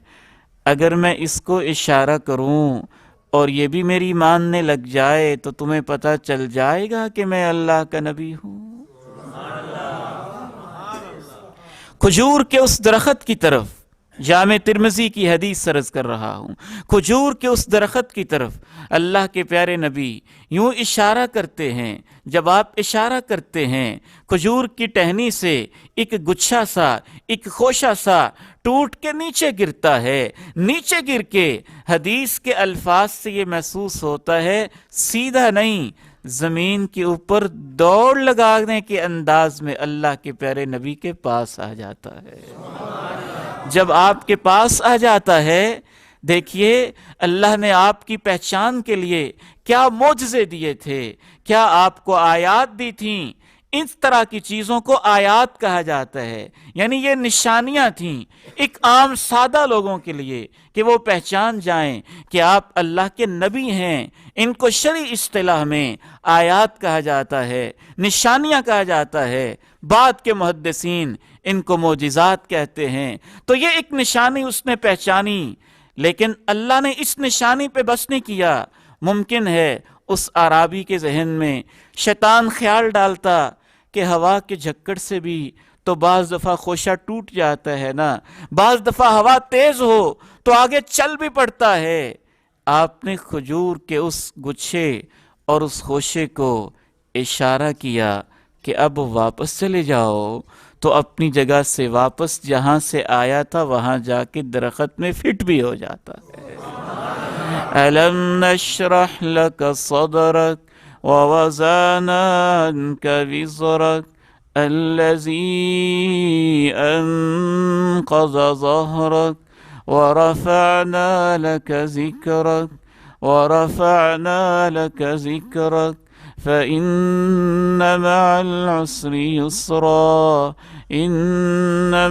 اگر میں اس کو اشارہ کروں اور یہ بھی میری ماننے لگ جائے تو تمہیں پتہ چل جائے گا کہ میں اللہ کا نبی ہوں؟ کھجور کے اس درخت کی طرف، جامع ترمذی کی حدیث سرز کر رہا ہوں، کھجور کے اس درخت کی طرف اللہ کے پیارے نبی یوں اشارہ کرتے ہیں۔ جب آپ اشارہ کرتے ہیں کھجور کی ٹہنی سے ایک گچھا سا، ایک خوشہ سا ٹوٹ کے نیچے گرتا ہے، نیچے گر کے حدیث کے الفاظ سے یہ محسوس ہوتا ہے سیدھا نہیں، زمین کے اوپر دوڑ لگانے کے انداز میں اللہ کے پیارے نبی کے پاس آ جاتا ہے۔ جب آپ کے پاس آ جاتا ہے، دیکھیے اللہ نے آپ کی پہچان کے لیے کیا معجزے دیے تھے، کیا آپ کو آیات دی تھیں۔ اس طرح کی چیزوں کو آیات کہا جاتا ہے، یعنی یہ نشانیاں تھیں ایک عام سادہ لوگوں کے لیے کہ وہ پہچان جائیں کہ آپ اللہ کے نبی ہیں۔ ان کو شرعی اصطلاح میں آیات کہا جاتا ہے، نشانیاں کہا جاتا ہے، بعد کے محدثین ان کو معجزات کہتے ہیں۔ تو یہ ایک نشانی اس نے پہچانی، لیکن اللہ نے اس نشانی پہ بس نہیں کیا۔ ممکن ہے اس اعرابی کے ذہن میں شیطان خیال ڈالتا کہ ہوا کے جھکڑ سے بھی تو بعض دفعہ خوشہ ٹوٹ جاتا ہے نا، بعض دفعہ ہوا تیز ہو تو آگے چل بھی پڑتا ہے۔ آپ نے کھجور کے اس گچھے اور اس خوشے کو اشارہ کیا کہ اب واپس چلے جاؤ، تو اپنی جگہ سے واپس جہاں سے آیا تھا وہاں جا کے درخت میں فٹ بھی ہو جاتا ہے۔ أَلَمْ نَشْرَحْ لَكَ صَدْرَكَ وَوَضَعْنَا عَنْكَ وِزْرَكَ الذي أنقض ظهرك ورفعنا لك ذكرك ورفعنا لك ذكرك فإن مع العسر يسرا إن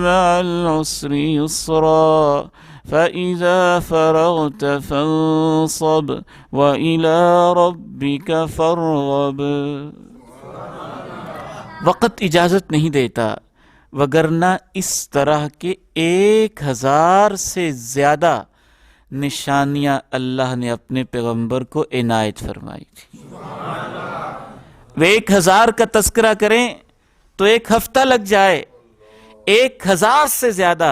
مع العسر يسرا فإذا فرغت فانصب وإلى ربك فارغب۔ وقت اجازت نہیں دیتا، وگرنہ اس طرح کے 1000 سے زیادہ نشانیاں اللہ نے اپنے پیغمبر کو عنایت فرمائی تھی۔ وہ 1000 کا تذکرہ کریں تو 1 ہفتہ لگ جائے۔ 1000 سے زیادہ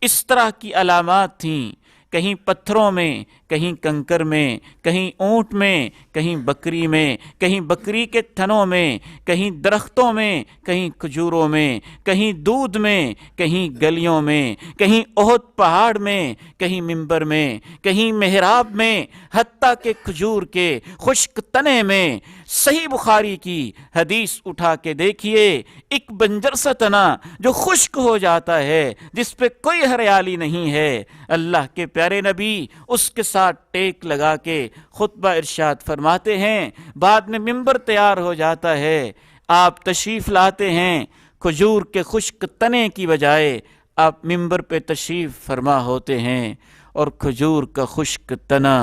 اس طرح کی علامات تھیں، کہیں پتھروں میں، کہیں کنکر میں، کہیں اونٹ میں، کہیں بکری میں، کہیں بکری کے تھنوں میں، کہیں درختوں میں، کہیں کھجوروں میں، کہیں دودھ میں، کہیں گلیوں میں، کہیں احد پہاڑ میں، کہیں منبر میں، کہیں محراب میں، حتیٰ کہ کھجور کے خشک تنے میں۔ صحیح بخاری کی حدیث اٹھا کے دیکھیے، ایک بنجر سا تنا جو خشک ہو جاتا ہے، جس پہ کوئی ہریالی نہیں ہے، اللہ کے پیارے نبی اس کے ساتھ ٹیک لگا کے خطبہ ارشاد فرماتے ہیں۔ بعد میں منبر تیار ہو جاتا ہے، آپ تشریف لاتے ہیں، کھجور کے خشک تنے کی بجائے آپ منبر پہ تشریف فرما ہوتے ہیں، اور کھجور کا خشک تنا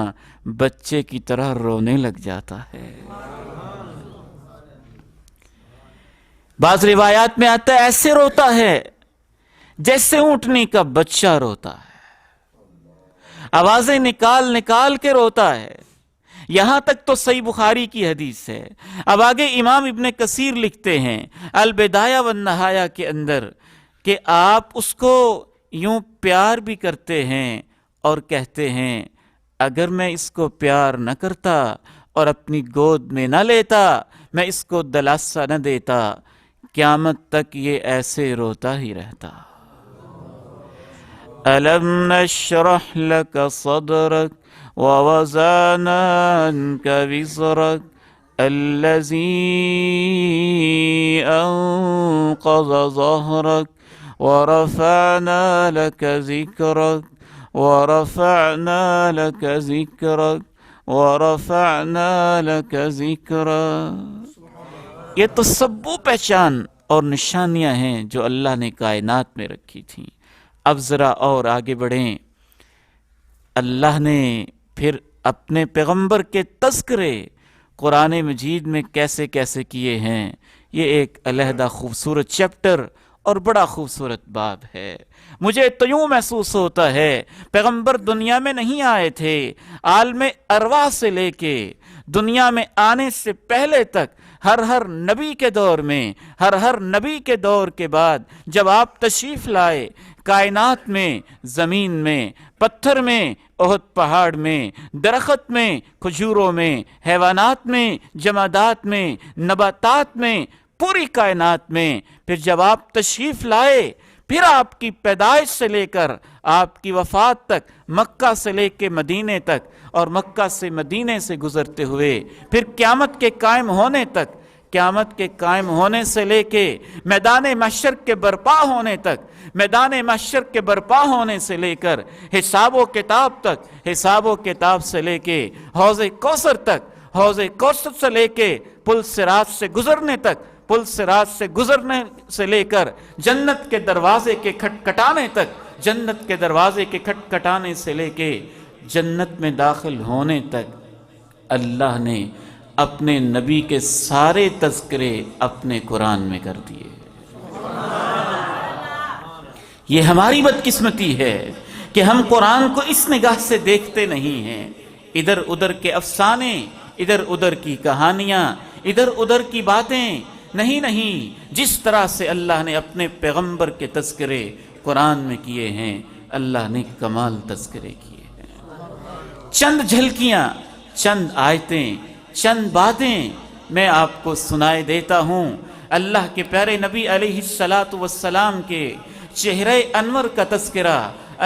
بچے کی طرح رونے لگ جاتا ہے۔ بعض روایات میں آتا ہے ایسے روتا ہے جیسے اونٹنی کا بچہ روتا ہے، آوازیں نکال نکال کے روتا ہے۔ یہاں تک تو صحیح بخاری کی حدیث ہے۔ اب آگے امام ابن کثیر لکھتے ہیں البدایہ والنہایہ کے اندر کہ آپ اس کو یوں پیار بھی کرتے ہیں اور کہتے ہیں اگر میں اس کو پیار نہ کرتا اور اپنی گود میں نہ لیتا، میں اس کو دلاسا نہ دیتا، قیامت تک یہ ایسے روتا ہی رہتا۔ أَلَمْ نَشْرَحْ لَكَ صَدْرَكَ وَوَضَعْنَا عَنْكَ وِزْرَكَ الَّذِي أَنقَضَ ظَهْرَكَ وَرَفَعْنَا لَكَ ذِكْرَكَ وَرَفَعْنَا لَكَ ذِكْرَكَ وَرَفَعْنَا لَكَ ذِكْرَكَ۔ یہ تو سب وہ پہچان اور نشانیاں ہیں جو اللہ نے کائنات میں رکھی تھیں۔ اب ذرا اور آگے بڑھیں، اللہ نے پھر اپنے پیغمبر کے تذکرے قرآن مجید میں کیسے کیسے کیے ہیں، یہ ایک علیحدہ خوبصورت چیپٹر اور بڑا خوبصورت باب ہے۔ مجھے تو یوں محسوس ہوتا ہے پیغمبر دنیا میں نہیں آئے تھے، عالم ارواح سے لے کے دنیا میں آنے سے پہلے تک ہر نبی کے دور میں، ہر نبی کے دور کے بعد جب آپ تشریف لائے، کائنات میں، زمین میں، پتھر میں، احد پہاڑ میں، درخت میں، کھجوروں میں، حیوانات میں، جمادات میں، نباتات میں، پوری کائنات میں، پھر جب آپ تشریف لائے، پھر آپ کی پیدائش سے لے کر آپ کی وفات تک، مکہ سے لے کے مدینے تک اور مکہ سے مدینے سے گزرتے ہوئے پھر قیامت کے قائم ہونے تک، قیامت کے قائم ہونے سے لے کے میدان محشر کے برپا ہونے تک، میدان محشر کے برپا ہونے سے لے کر حساب و کتاب تک، حساب و کتاب سے لے کے حوض کوثر تک، حوض کوثر سے لے کے پل صراط سے گزرنے تک، پل صراط سے گزرنے سے لے کر جنت کے دروازے کے کھٹکھٹانے تک، جنت کے دروازے کے کھٹکھٹانے سے لے کے جنت میں داخل ہونے تک، اللہ نے اپنے نبی کے سارے تذکرے اپنے قرآن میں کر دیے۔ یہ ہماری بدقسمتی ہے کہ ہم قرآن کو اس نگاہ سے دیکھتے نہیں ہیں، ادھر ادھر کے افسانے، ادھر ادھر کی کہانیاں، ادھر ادھر کی باتیں نہیں، جس طرح سے اللہ نے اپنے پیغمبر کے تذکرے قرآن میں کیے ہیں، اللہ نے کمال تذکرے کیے ہیں۔ چند جھلکیاں، چند آیتیں، چند باتیں میں آپ کو سنائے دیتا ہوں۔ اللہ کے پیارے نبی علیہ السلام کے چہرہ انور کا تذکرہ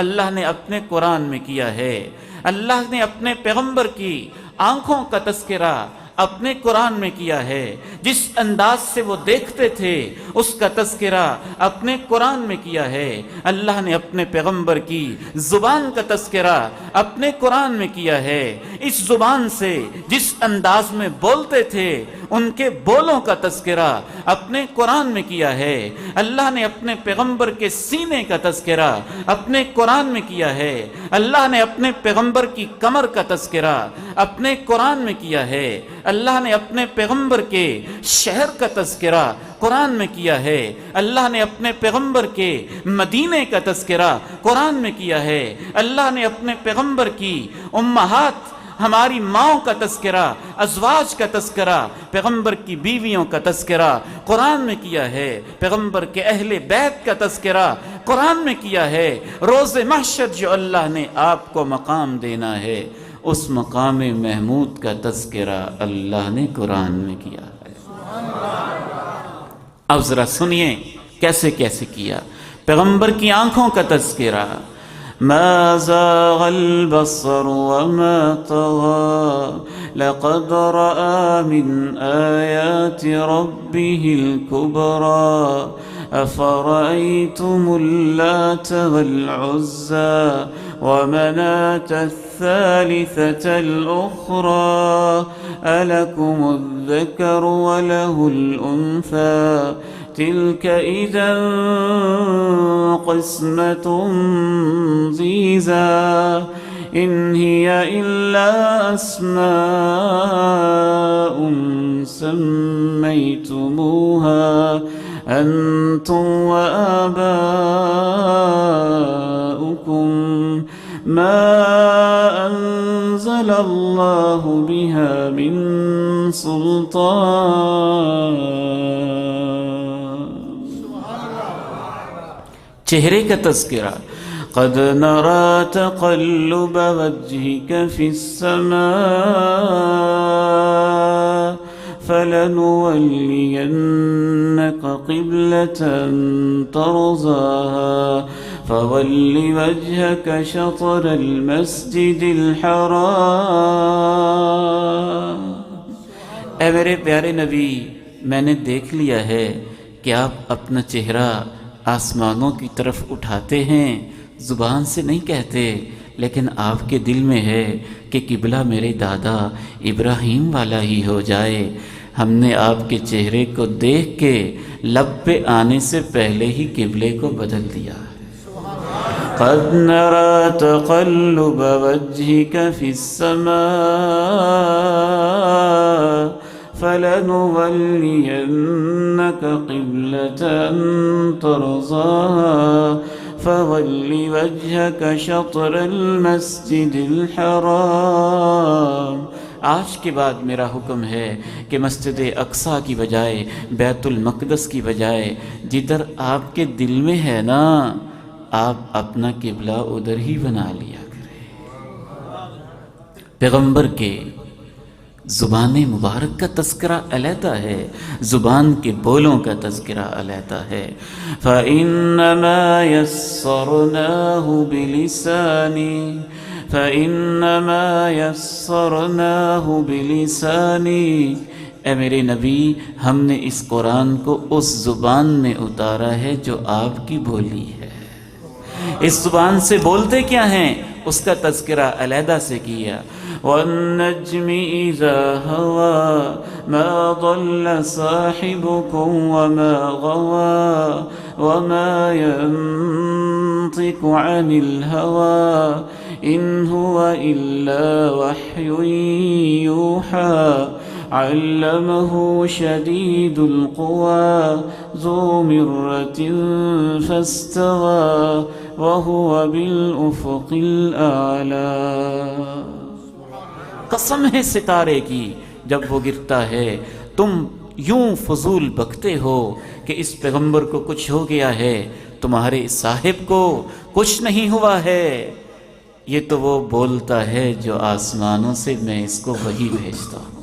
اللہ نے اپنے قرآن میں کیا ہے۔ اللہ نے اپنے پیغمبر کی آنکھوں کا تذکرہ اپنے قرآن میں کیا ہے، جس انداز سے وہ دیکھتے تھے اس کا تذکرہ اپنے قرآن میں کیا ہے۔ اللہ نے اپنے پیغمبر کی زبان کا تذکرہ اپنے قرآن میں کیا ہے۔ اس زبان سے جس انداز میں بولتے تھے ان کے بولوں کا تذکرہ اپنے قرآن میں کیا ہے۔ اللہ نے اپنے پیغمبر کے سینے کا تذکرہ اپنے قرآن میں کیا ہے۔ اللہ نے اپنے پیغمبر کی کمر کا تذکرہ اپنے قرآن میں کیا ہے۔ اللہ نے اپنے پیغمبر کے شہر کا تذکرہ قرآن میں کیا ہے۔ اللہ نے اپنے پیغمبر کے مدینے کا تذکرہ قرآن میں کیا ہے۔ اللہ نے اپنے پیغمبر کی امہات ہماری ماؤں کا تذکرہ، ازواج کا تذکرہ، پیغمبر کی بیویوں کا تذکرہ قرآن میں کیا ہے۔ پیغمبر کے اہل بیت کا تذکرہ قرآن میں کیا ہے۔ روز محشر جو اللہ نے آپ کو مقام دینا ہے اس مقام محمود کا تذکرہ اللہ نے قرآن میں کیا ہے۔ اب ذرا سنیے کیسے کیسے کیا۔ پیغمبر کی آنکھوں کا تذکرہ، ما زاغ البصر وما طغى لقد رأى من آيات ربه الكبرى أفرأيتم اللات والعزى ومناة الثالثة الأخرى ألكم الذكر وله الأنثى تلك إذا قسمة ضيزى إن هي إلا أسماء سميتموها أنتم وآباؤكم ما أنزل الله بها من سلطان۔ چہرے کا تذکرہ، قد نرى تقلب وجهك في السماء فلنولينك قبلة ترضاها فول وجهك شطر المسجد الحرام۔ اے میرے پیارے نبی، میں نے دیکھ لیا ہے کہ آپ اپنا چہرہ آسمانوں کی طرف اٹھاتے ہیں، زبان سے نہیں کہتے، لیکن آپ کے دل میں ہے کہ قبلہ میرے دادا ابراہیم والا ہی ہو جائے۔ ہم نے آپ کے چہرے کو دیکھ کے لب پہ آنے سے پہلے ہی قبلے کو بدل دیا۔ قد نرى تقلب وجهك في السماء فلنولينك قبلة ترضاها فول وجهك شطر المسجد الحرام۔ آج کے بعد میرا حکم ہے کہ مسجد اقصیٰ کی بجائے بیت المقدس کی بجائے جدھر آپ کے دل میں ہے نا، آپ اپنا قبلہ ادھر ہی بنا لیا کریں۔ پیغمبر کے زبان مبارک کا تذکرہ علیحدہ ہے، زبان کے بولوں کا تذکرہ علیحدہ ہے۔ فَإِنَّمَا يَسَّرْنَاهُ بِلِسَانِي فَإِنَّمَا يَسَّرْنَاهُ بِلِسَانِي۔ اے میرے نبی، ہم نے اس قرآن کو اس زبان میں اتارا ہے جو آپ کی بولی ہے۔ اس زبان سے بولتے کیا ہیں اس کا تذکرہ علیحدہ سے کیا۔ وَالنَّجْمِ إِذَا هَوَى مَا ضَلَّ صَاحِبُكُمْ وَمَا غَوَى وَمَا يَنطِقُ عَنِ الْهَوَى إِنْ هُوَ إِلَّا وَحْيٌ يُوحَى علمه شديد القوى ذو مرة فاستوى وهو بالأفق الأعلى۔ قسم ہے ستارے کی جب وہ گرتا ہے تم یوں فضول بکتے ہو کہ اس پیغمبر کو کچھ ہو گیا ہے، تمہارے صاحب کو کچھ نہیں ہوا ہے۔ یہ تو وہ بولتا ہے جو آسمانوں سے میں اس کو وحی بھیجتا ہوں۔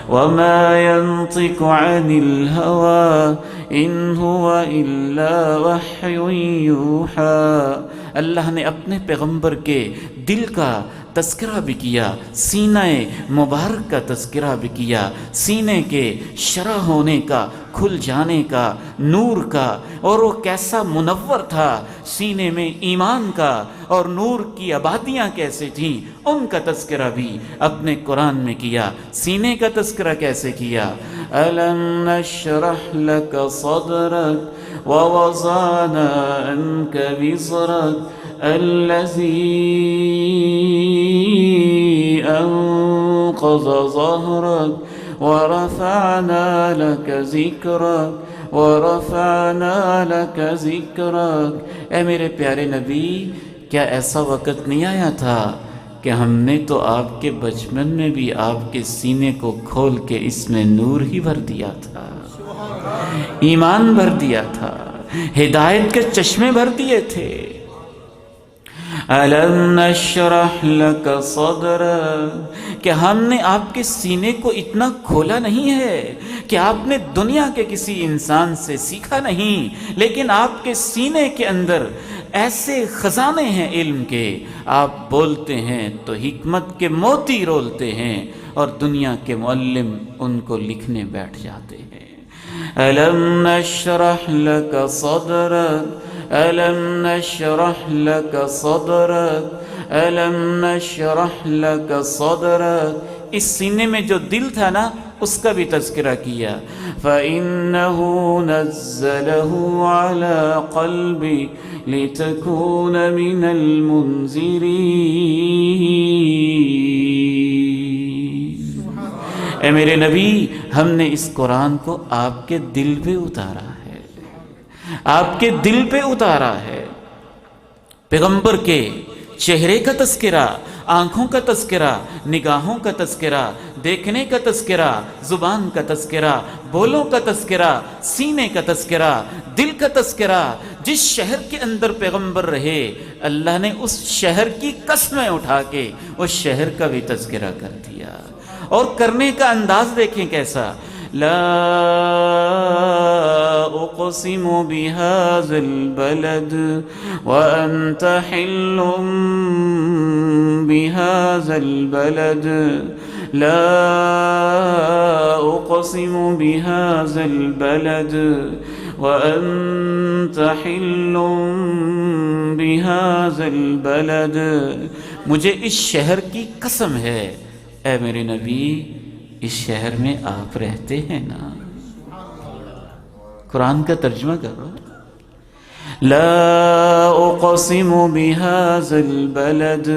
وَمَا يَنطِقُ عَنِ الْهَوَى إِنْ هُوَ إِلَّا وَحْيٌ يُوحَى۔ اللہ نے اپنے پیغمبر کے دل کا تذکرہ بھی کیا، سینہ مبارک کا تذکرہ بھی کیا، سینے کے شرح ہونے کا، کھل جانے کا، نور کا، اور وہ کیسا منور تھا، سینے میں ایمان کا اور نور کی آبادیاں کیسے تھیں، ان کا تذکرہ بھی اپنے قرآن میں کیا۔ سینے کا تذکرہ کیسے کیا؟ أَلَمْ نَشْرَحْ لَكَ صَدْرَكَ وَوَضَعْنَا عَنْكَ وِزْرَكَ الَّذِي أَنقَضَ ظَهْرَكَ وَرَفَعْنَا لَكَ ذِكْرَكَ وَرَفَعْنَا لَكَ ذِكْرَكَ۔ اے میرے پیارے نبی، کیا ایسا وقت نہیں آیا تھا کہ ہم نے تو آپ کے بچپن میں بھی آپ کے سینے کو کھول کے اس میں نور ہی بھر دیا تھا، ایمان بھر دیا تھا، ہدایت کے چشمے بھر دیے تھے۔ أَلَمْ نَشْرَحْ لَكَ صَدْرَكَ، کہ ہم نے آپ کے سینے کو اتنا کھولا نہیں ہے کہ آپ نے دنیا کے کسی انسان سے سیکھا نہیں، لیکن آپ کے سینے کے اندر ایسے خزانے ہیں علم کے، آپ بولتے ہیں تو حکمت کے موتی رولتے ہیں اور دنیا کے معلم ان کو لکھنے بیٹھ جاتے ہیں۔ أَلَمْ نَشْرَحْ لَكَ صَدْرَكَ أَلَمْ نَشْرَحْ لَكَ صَدْرَكَ أَلَمْ نَشْرَحْ لَكَ صَدْرَكَ، اس سینے میں جو دل تھا نا، اس کا بھی تذکرہ کیا۔ فَإِنَّهُ نَزَّلَهُ عَلَى قَلْبِكَ لِتَكُونَ مِنَ الْمُنذِرِينَ۔ اے میرے نبی، ہم نے اس قرآن کو آپ کے دل پہ اتارا ہے، آپ کے دل پہ اتارا ہے۔ پیغمبر کے چہرے کا تذکرہ، آنکھوں کا تذکرہ، نگاہوں کا تذکرہ، دیکھنے کا تذکرہ، زبان کا تذکرہ، بولوں کا تذکرہ، سینے کا تذکرہ، دل کا تذکرہ۔ جس شہر کے اندر پیغمبر رہے، اللہ نے اس شہر کی قسمیں اٹھا کے اس شہر کا بھی تذکرہ کر دیا، اور کرنے کا انداز دیکھیں کیسا۔ لا اقسم بهذا البلد وانت حل بهذا البلد لا اقسم بهذا البلد وانت حل بهذا البلد، مجھے اس شہر کی قسم ہے، اے میرے نبی اس شہر میں آپ رہتے ہیں نا۔ قرآن کا ترجمہ کرو۔ لا اقسم بهذا البلد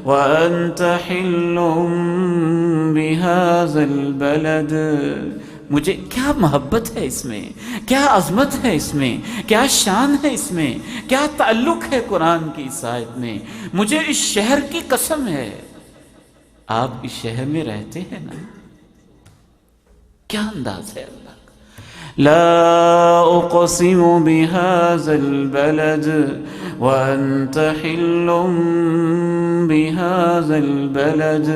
وانت حل بهذا البلد، مجھے کیا محبت ہے اس میں، کیا عظمت ہے اس میں، کیا شان ہے اس میں، کیا تعلق ہے قرآن کی اس آیت میں۔ مجھے اس شہر کی قسم ہے، آپ اس شہر میں رہتے ہیں نا۔ کیا انداز ہے اللہ کا۔ لا اقسم بهذا البلد وانت حل بهذا البلد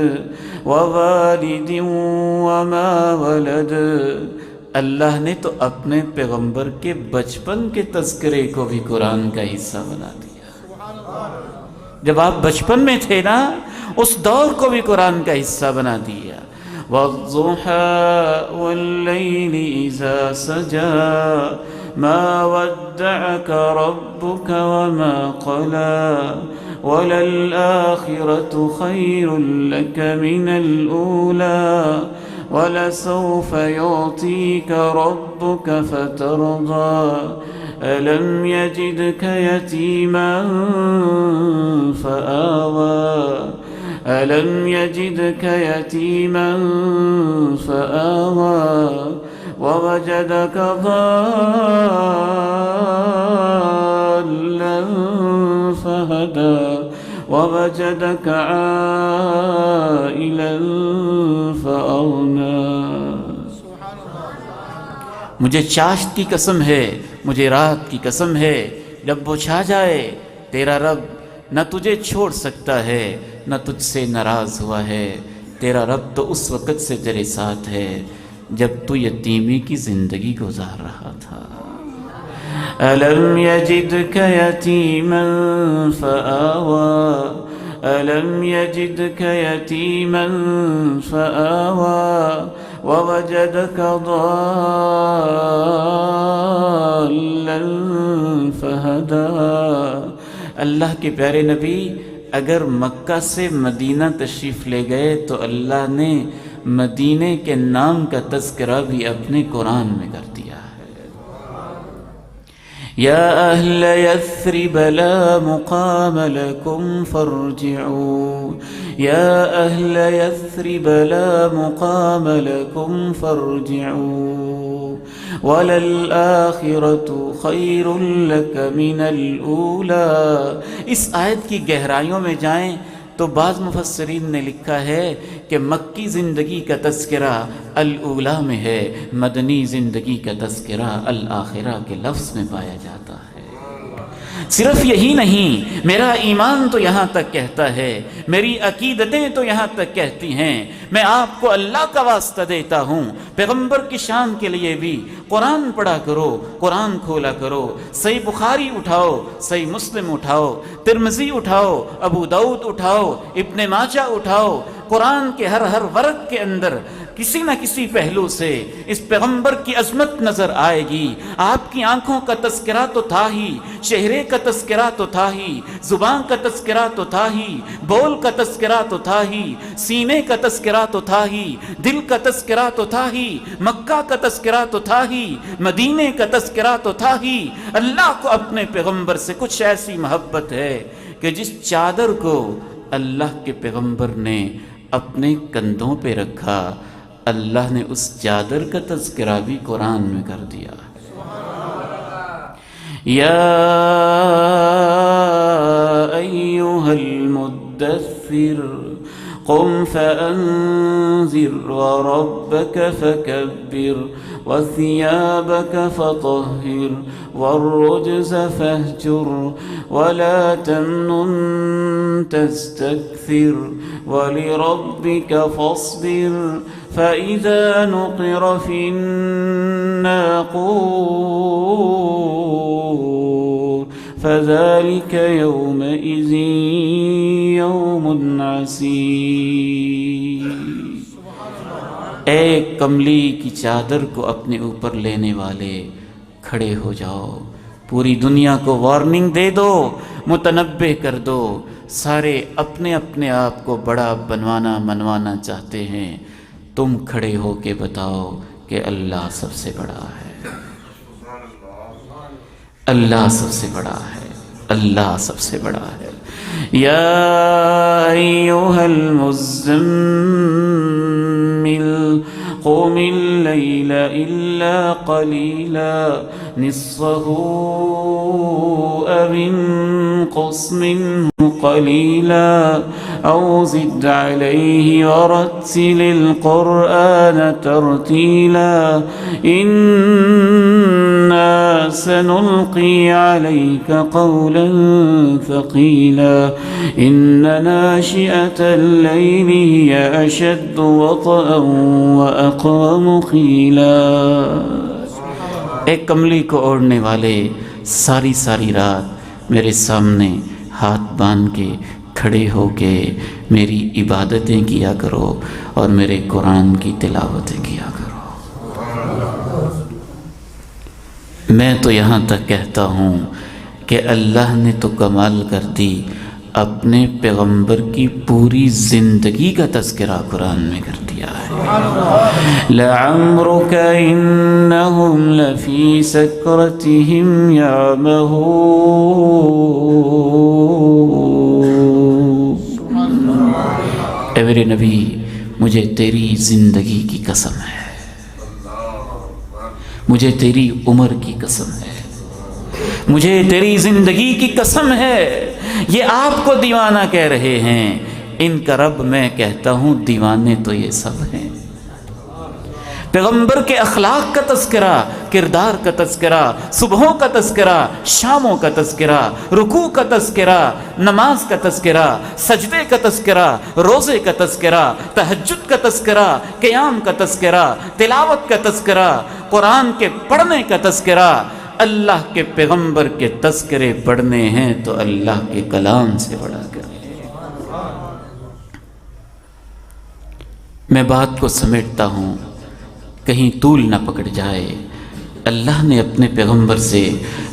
ووالد وما ولد، اللہ نے تو اپنے پیغمبر کے بچپن کے تذکرے کو بھی قرآن کا حصہ بنا دیا۔ جب آپ بچپن میں تھے نا، اس دور کو بھی قرآن کا حصہ بنا دیا۔ والضحى والليل إذا سجى ما ودعك ربك وما قلى وللآخرة خير لك من الأولى ولسوف يعطيك ربك فترضى ألم يجدك يتيما فآوى ألم يجدك يتيما فآوى ووجدك ضالا فهدى ووجدك عائلا فأغنى۔ مجھے چاشت کی قسم ہے، مجھے رات کی قسم ہے، جب وہ چھا جائے تیرا رب نہ تجھے چھوڑ سکتا ہے، نہ تجھ سے ناراض ہوا ہے۔ تیرا رب تو اس وقت سے تیرے ساتھ ہے جب تو یتیمی کی زندگی گزار رہا تھا۔ أَلَمْ يَجِدْكَ يَتِيمًا فَآوَى ألم يجدك يتيما فآوى ووجدك ضالا فهدى۔ اللہ کے پیارے نبی اگر مکہ سے مدینہ تشریف لے گئے تو اللہ نے مدینے کے نام کا تذکرہ بھی اپنے قرآن میں کر دیا ہے۔ یا اہل یثرب لا مقام لکم فارجعوا، یا اہل یثرب لا مقام لکم فارجعوا وَلَلْآخِرَةُ خَيْرٌ لَكَ مِنَ الْأُولَى۔ اس آیت کی گہرائیوں میں جائیں تو بعض مفسرین نے لکھا ہے کہ مکی زندگی کا تذکرہ الاولیٰ میں ہے، مدنی زندگی کا تذکرہ الآخرہ کے لفظ میں پایا جاتا ہے۔ صرف یہی نہیں، میرا ایمان تو یہاں تک کہتا ہے، میری عقیدتیں تو یہاں تک کہتی ہیں، میں آپ کو اللہ کا واسطہ دیتا ہوں، پیغمبر کی شان کے لیے بھی قرآن پڑھا کرو، قرآن کھولا کرو، صحیح بخاری اٹھاؤ، صحیح مسلم اٹھاؤ، ترمذی اٹھاؤ، ابو داؤد اٹھاؤ، ابن ماجہ اٹھاؤ، قرآن کے ہر ورق کے اندر کسی نہ کسی پہلو سے اس پیغمبر کی عظمت نظر آئے گی۔ آپ کی آنکھوں کا تذکرہ تو تھا ہی، چہرے کا تذکرہ تو تھا ہی، زبان کا تذکرہ تو تھا ہی، بول کا تذکرہ تو تھا ہی، سینے کا تذکرہ تو تھا ہی، دل کا تذکرہ تو تھا ہی، مکہ کا تذکرہ تو تھا ہی، مدینے کا تذکرہ تو تھا ہی۔ اللہ کو اپنے پیغمبر سے کچھ ایسی محبت ہے کہ جس چادر کو اللہ کے پیغمبر نے اپنے کندھوں پہ رکھا، اللہ نے اس چادر کا تذکرہ بھی قرآن میں کر دیا۔ یا ایھا المدثر قم فانذر وربک فکبر وثيابك فطهر والرجز فاهجر ولا تمنن تستكثر ولربك فاصبر فإذا نقر في الناقور فذلك يومئذ يوم عسير۔ اے کملی کی چادر کو اپنے اوپر لینے والے کھڑے ہو جاؤ، پوری دنیا کو وارننگ دے دو، متنبہ کر دو۔ سارے اپنے اپنے آپ کو بڑا منوانا چاہتے ہیں، تم کھڑے ہو کے بتاؤ کہ اللہ سب سے بڑا ہے، اللہ سب سے بڑا ہے، اللہ سب سے بڑا ہے۔ یا ایھا المزمل قم اللیل الا قلیلا نصفه او انقص منه قلیلا او زد علیہ ورتل القرآن ترتیلا انا سنلقی علیک قولا ثقیلا ان ناشئة الليل هي اشد وطئا واقوم قیلا۔ ایک کملی کو اوڑھنے والے ساری رات میرے سامنے ہاتھ باندھ کے کھڑے ہو کے میری عبادتیں کیا کرو اور میرے قرآن کی تلاوتیں کیا کرو۔ میں تو یہاں تک کہتا ہوں کہ اللہ نے تو کمال کر دی، اپنے پیغمبر کی پوری زندگی کا تذکرہ قرآن میں کر دیا ہے۔ لَعَمْرُكَ إِنَّهُمْ لَفِي سَكْرَتِهِمْ يَعْمَهُونَ۔ اے میرے نبی، مجھے تیری زندگی کی قسم ہے، مجھے تیری عمر کی قسم ہے، مجھے تیری زندگی کی قسم ہے، یہ آپ کو دیوانہ کہہ رہے ہیں، ان کا رب میں کہتا ہوں دیوانے تو یہ سب ہیں۔ پیغمبر کے اخلاق کا تذکرہ، کردار کا تذکرہ، صبحوں کا تذکرہ، شاموں کا تذکرہ، رکوع کا تذکرہ، نماز کا تذکرہ، سجدے کا تذکرہ، روزے کا تذکرہ، تہجد کا تذکرہ، قیام کا تذکرہ، تلاوت کا تذکرہ، قرآن کے پڑھنے کا تذکرہ۔ اللہ کے پیغمبر کے تذکرے پڑھنے ہیں تو اللہ کے کلام سے بڑھا کر میں بات کو سمیٹتا ہوں کہیں طول نہ پکڑ جائے۔ اللہ نے اپنے پیغمبر سے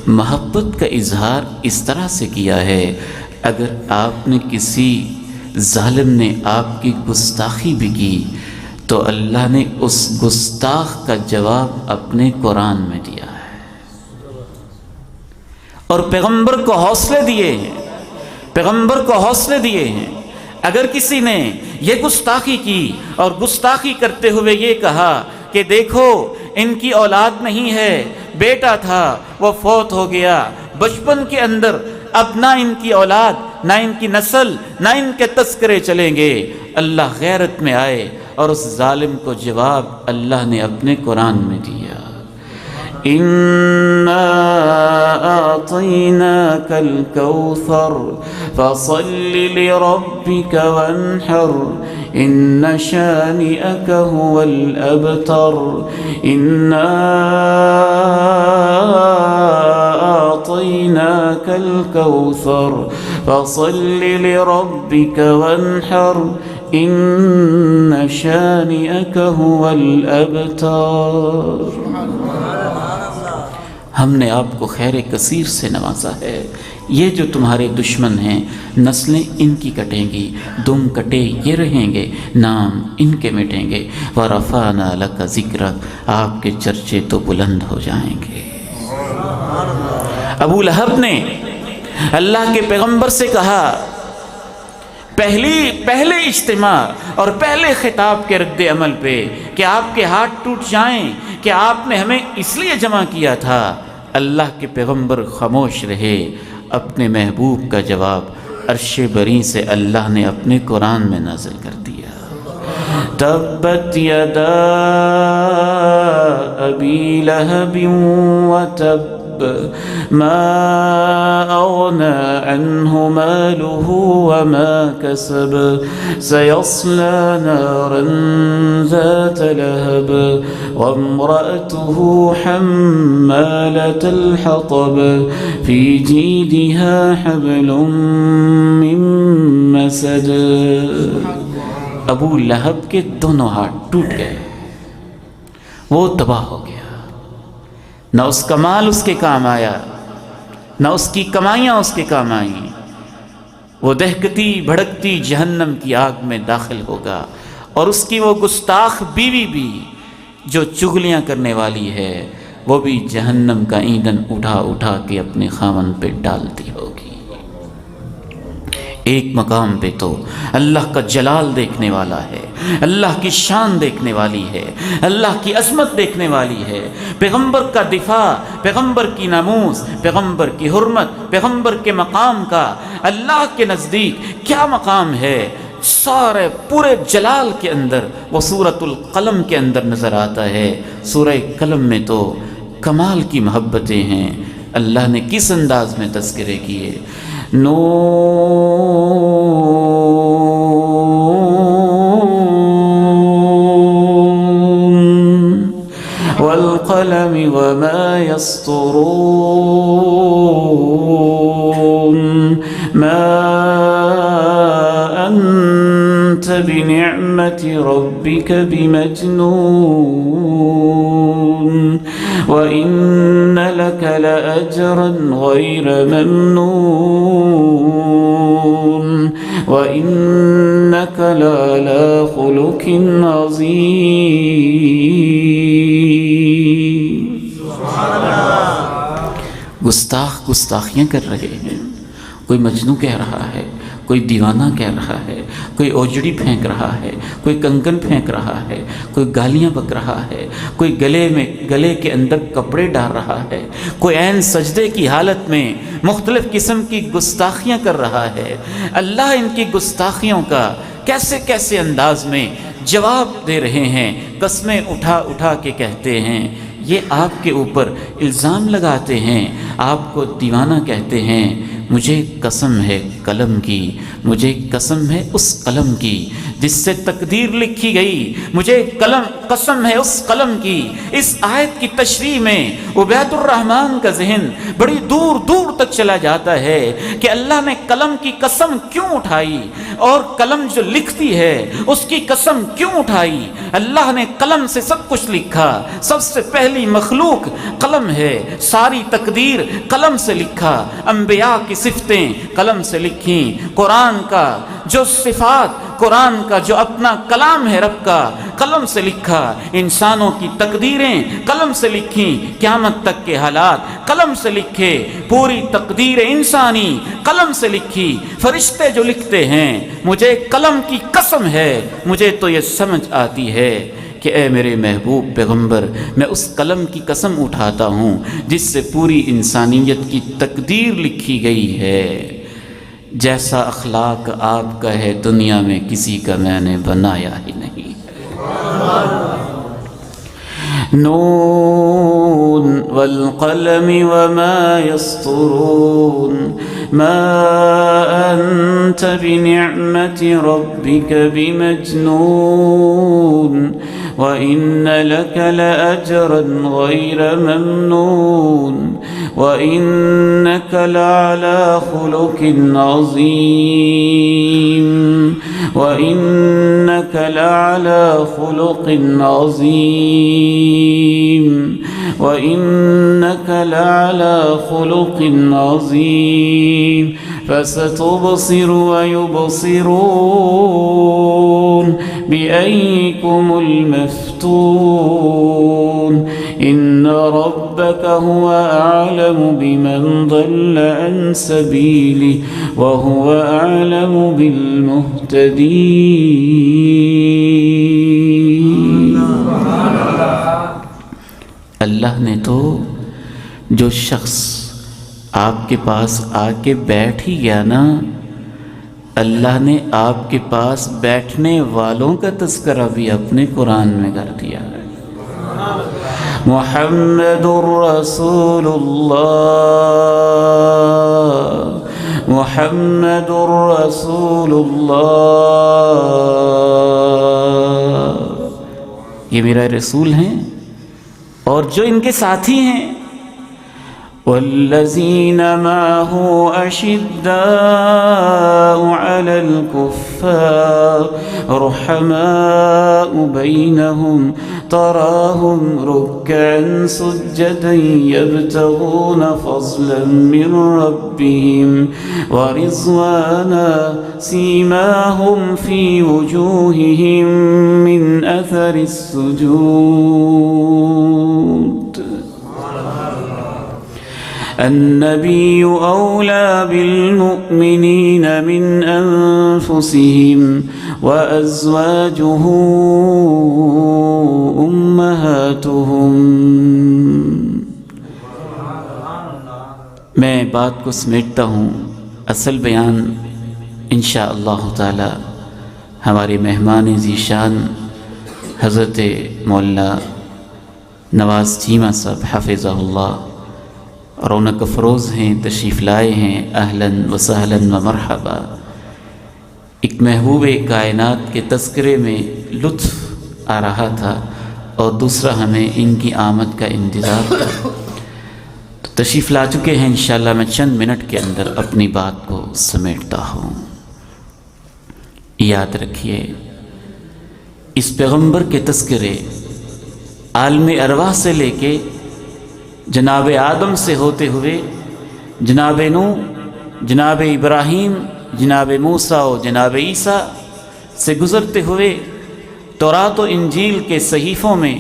محبت کا اظہار اس طرح سے کیا ہے، اگر آپ نے کسی ظالم نے آپ کی گستاخی بھی کی تو اللہ نے اس گستاخ کا جواب اپنے قرآن میں دیا ہے، اور پیغمبر کو حوصلے دیے ہیں، پیغمبر کو حوصلے دیے ہیں۔ اگر کسی نے یہ گستاخی کی اور گستاخی کرتے ہوئے یہ کہا کہ دیکھو ان کی اولاد نہیں ہے، بیٹا تھا وہ فوت ہو گیا بچپن کے اندر، اب نہ ان کی اولاد نہ ان کی نسل نہ ان کے تذکرے چلیں گے، اللہ غیرت میں آئے اور اس ظالم کو جواب اللہ نے اپنے قرآن میں دیا۔ إِنَّا أَعْطَيْنَاكَ الْكَوْثَرَ فَصَلِّ لِرَبِّكَ وَانْحَرْ إِنَّ شَانِئَكَ هُوَ الْأَبْتَرُ إِنَّا أَعْطَيْنَاكَ الْكَوْثَرَ فَصَلِّ لِرَبِّكَ وَانْحَرْ إِنَّ شَانِئَكَ هُوَ الْأَبْتَرُ۔ ہم نے آپ کو خیر کثیر سے نوازا ہے، یہ جو تمہارے دشمن ہیں نسلیں ان کی کٹیں گی، دم کٹے یہ رہیں گے، نام ان کے مٹیں گے، وَرَفَعْنَا لَكَ ذِكْرَكَ، آپ کے چرچے تو بلند ہو جائیں گے۔ ابو لہب نے اللہ کے پیغمبر سے کہا، پہلے اجتماع اور پہلے خطاب کے رد عمل پہ کہ آپ کے ہاتھ ٹوٹ جائیں کہ آپ نے ہمیں اس لیے جمع کیا تھا، اللہ کے پیغمبر خاموش رہے۔ اپنے محبوب کا جواب عرش بری سے اللہ نے اپنے قرآن میں نازل کر دیا۔ تبت یدا ابی لہب وتب ما أغنى عنه ماله وما كسب سيصلى نارا ذات لهب وامرأته حمالة الحطب في جيدها حبل من مسد۔ ابو لہب کے دونوں ہاتھ ٹوٹ گئے، وہ تباہ ہو گیا، نہ اس کا مال اس کے کام آیا، نہ اس کی کمائیاں اس کے کام آئیں، وہ دہکتی بھڑکتی جہنم کی آگ میں داخل ہوگا، اور اس کی وہ گستاخ بیوی بھی جو چغلیاں کرنے والی ہے وہ بھی جہنم کا ایندھن اٹھا اٹھا کے اپنے خاوند پہ ڈالتی ہوگی۔ ایک مقام پہ تو اللہ کا جلال دیکھنے والا ہے، اللہ کی شان دیکھنے والی ہے، اللہ کی عظمت دیکھنے والی ہے، پیغمبر کا دفاع، پیغمبر کی ناموس، پیغمبر کی حرمت، پیغمبر کے مقام کا اللہ کے نزدیک کیا مقام ہے، سارے پورے جلال کے اندر وہ سورۃ القلم کے اندر نظر آتا ہے۔ سورہ قلم میں تو کمال کی محبتیں ہیں، اللہ نے کس انداز میں تذکرے کیے۔ نون والقلم وما يسطرون ما أنت بنعمة ربك بمجنون وإن لك لأجرا غير ممنون وإنك لعلى خلق عظيم۔ گستاخ گستاخیاں کر رہے ہیں، کوئی مجنوں کہہ رہا ہے، کوئی دیوانہ کہہ رہا ہے، کوئی اوجڑی پھینک رہا ہے، کوئی کنکن پھینک رہا ہے، کوئی گالیاں بک رہا ہے، کوئی گلے کے اندر کپڑے ڈال رہا ہے، کوئی عین سجدے کی حالت میں مختلف قسم کی گستاخیاں کر رہا ہے۔ اللہ ان کی گستاخیوں کا کیسے کیسے انداز میں جواب دے رہے ہیں، قسمیں اٹھا اٹھا کے کہتے ہیں، یہ آپ کے اوپر الزام لگاتے ہیں، آپ کو دیوانہ کہتے ہیں، مجھے قسم ہے قلم کی، مجھے قسم ہے اس قلم کی جس سے تقدیر لکھی گئی، مجھے قسم ہے اس قلم کی۔ اس آیت کی تشریح میں عبید الرحمن کا ذہن بڑی دور دور تک چلا جاتا ہے کہ اللہ نے قلم کی قسم کیوں اٹھائی، اور قلم جو لکھتی ہے اس کی قسم کیوں اٹھائی۔ اللہ نے قلم سے سب کچھ لکھا، سب سے پہلی مخلوق قلم ہے، ساری تقدیر قلم سے لکھا، انبیاء کی صفتیں قلم سے لکھیں، قرآن کا جو صفات، قرآن کا جو اپنا کلام ہے رب کا، قلم سے لکھا، انسانوں کی تقدیریں قلم سے لکھیں، قیامت تک کے حالات قلم سے لکھے، پوری تقدیر انسانی قلم سے لکھی، فرشتے جو لکھتے ہیں، مجھے قلم کی قسم ہے، مجھے تو یہ سمجھ آتی ہے کہ اے میرے محبوب پیغمبر، میں اس قلم کی قسم اٹھاتا ہوں جس سے پوری انسانیت کی تقدیر لکھی گئی ہے۔ جیسا اخلاق آپ کا ہے دنیا میں کسی کا میں نے بنایا ہی نہیں۔ نون والقلم وما يسطرون ما أنت بنعمة ربك بمجنون وإن لك لأجرا غير ممنون وإنك لعلى خلق عظيم وإنك لعلى خلق عظيم وإنك لعلى خلق عظيم فستبصر ويبصرون بأيكم المفتون إن ربك هو أعلم بمن ضل عن سبيله وهو أعلم بالمهتدين۔ اللہ نے تو جو شخص آپ کے پاس آ کے بیٹھ ہی گیا نا، اللہ نے آپ کے پاس بیٹھنے والوں کا تذکرہ بھی اپنے قرآن میں کر دیا ہے۔ محمد رسول اللہ، محمد رسول اللہ، یہ میرا رسول ہیں اور جو ان کے ساتھی ہیں۔ والذین معه اشداء علی الکفار رحماء بینہم تراہم رکعا سجدا یبتغون فضلا من ربهم ورضوانا سیماہم فی وجوہہم من اثر السجود۔ النبي أولى بالمؤمنين من أنفسهم وأزواجه أمهاتهم۔ میں بات کو سمیٹتا ہوں، اصل بیان انشاءاللہ تعالی ہمارے مہمان ذیشان حضرت مولانا نواز چیمہ صاحب حفظہ اللہ رونق افروز ہیں، تشریف لائے ہیں، اہلاً و سہلاً و مرحبا۔ ایک محبوب کائنات کے تذکرے میں لطف آ رہا تھا اور دوسرا ہمیں ان کی آمد کا انتظار تھا، تو تشریف لا چکے ہیں۔ انشاءاللہ میں چند منٹ کے اندر اپنی بات کو سمیٹتا ہوں۔ یاد رکھیے، اس پیغمبر کے تذکرے عالم ارواح سے لے کے جناب آدم سے ہوتے ہوئے جناب نوح، جناب ابراہیم، جناب موسیٰ و جناب عیسیٰ سے گزرتے ہوئے تورات و انجیل کے صحیفوں میں،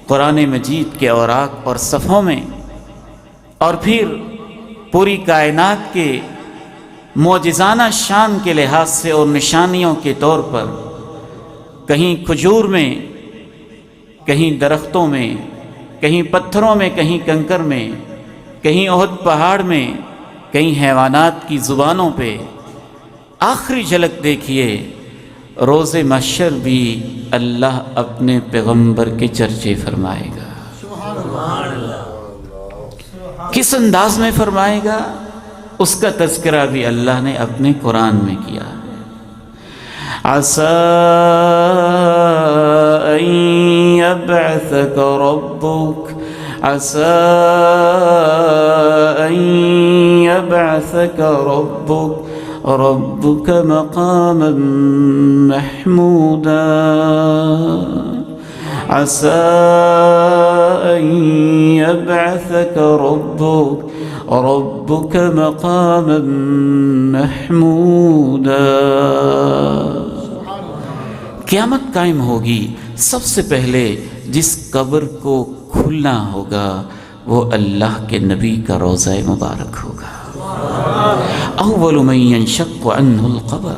قرآن مجید کے اوراق اور صفحوں میں، اور پھر پوری کائنات کے معجزانہ شان کے لحاظ سے اور نشانیوں کے طور پر، کہیں کھجور میں، کہیں درختوں میں، کہیں پتھروں میں، کہیں کنکر میں، کہیں احد پہاڑ میں، کہیں حیوانات کی زبانوں پہ، آخری جھلک دیکھیے روز محشر بھی اللہ اپنے پیغمبر کے چرچے فرمائے گا۔ کس انداز میں فرمائے گا؟ اس کا تذکرہ بھی اللہ نے اپنے قرآن میں کیا ہے۔ عسى أن يبعثك ربك عسى أن يبعثك ربك مقاما محمودا عسى أن يبعثك ربك مقاما محمودا۔ قیامت قائم ہوگی، سب سے پہلے جس قبر کو کھلنا ہوگا وہ اللہ کے نبی کا روضہ مبارک ہوگا۔ اول من ينشق عنه القبر،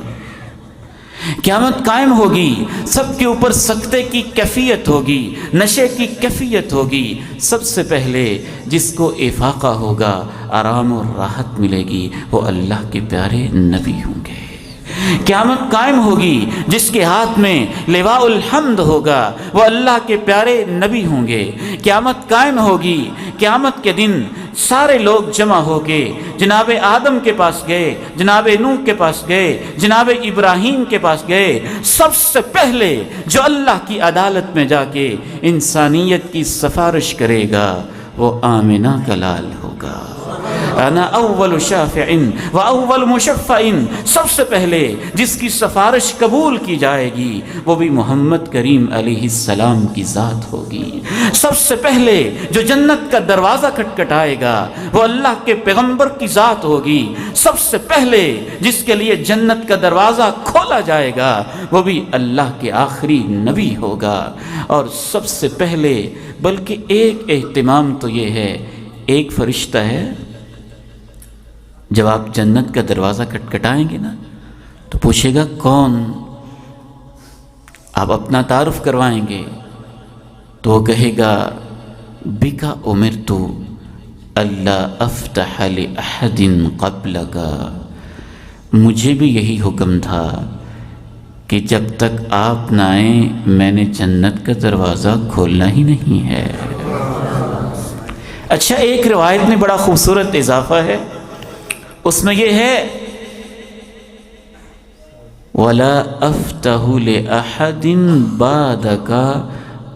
قیامت قائم ہوگی، سب کے اوپر سکتے کی کیفیت ہوگی، نشے کی کیفیت ہوگی، سب سے پہلے جس کو افاقہ ہوگا، آرام اور راحت ملے گی، وہ اللہ کے پیارے نبی ہوں گے۔ قیامت قائم ہوگی، جس کے ہاتھ میں لواء الحمد ہوگا، وہ اللہ کے پیارے نبی ہوں گے۔ قیامت قائم ہوگی، قیامت کے دن سارے لوگ جمع ہو کے جناب آدم کے پاس گئے، جناب نوح کے پاس گئے، جناب ابراہیم کے پاس گئے، سب سے پہلے جو اللہ کی عدالت میں جا کے انسانیت کی سفارش کرے گا وہ آمنہ کا لال ہوگا۔ انا اول شافع و اول مشفع، سب سے پہلے جس کی سفارش قبول کی جائے گی وہ بھی محمد کریم علیہ السلام کی ذات ہوگی۔ سب سے پہلے جو جنت کا دروازہ کھٹکھٹائے گا وہ اللہ کے پیغمبر کی ذات ہوگی۔ سب سے پہلے جس کے لیے جنت کا دروازہ کھولا جائے گا وہ بھی اللہ کے آخری نبی ہوگا۔ اور سب سے پہلے، بلکہ ایک اہتمام تو یہ ہے، ایک فرشتہ ہے، جب آپ جنت کا دروازہ کھٹکھٹائیں گے نا تو پوچھے گا کون؟ آپ اپنا تعارف کروائیں گے تو وہ کہے گا بکا امرت اللہ افتح لأحد قبلک، مجھے بھی یہی حکم تھا کہ جب تک آپ نہ آئیں میں نے جنت کا دروازہ کھولنا ہی نہیں ہے۔ اچھا، ایک روایت میں بڑا خوبصورت اضافہ ہے، اس میں یہ ہے وَلَا أَفْتَحُ لِأَحَدٍ بَعْدَكَ،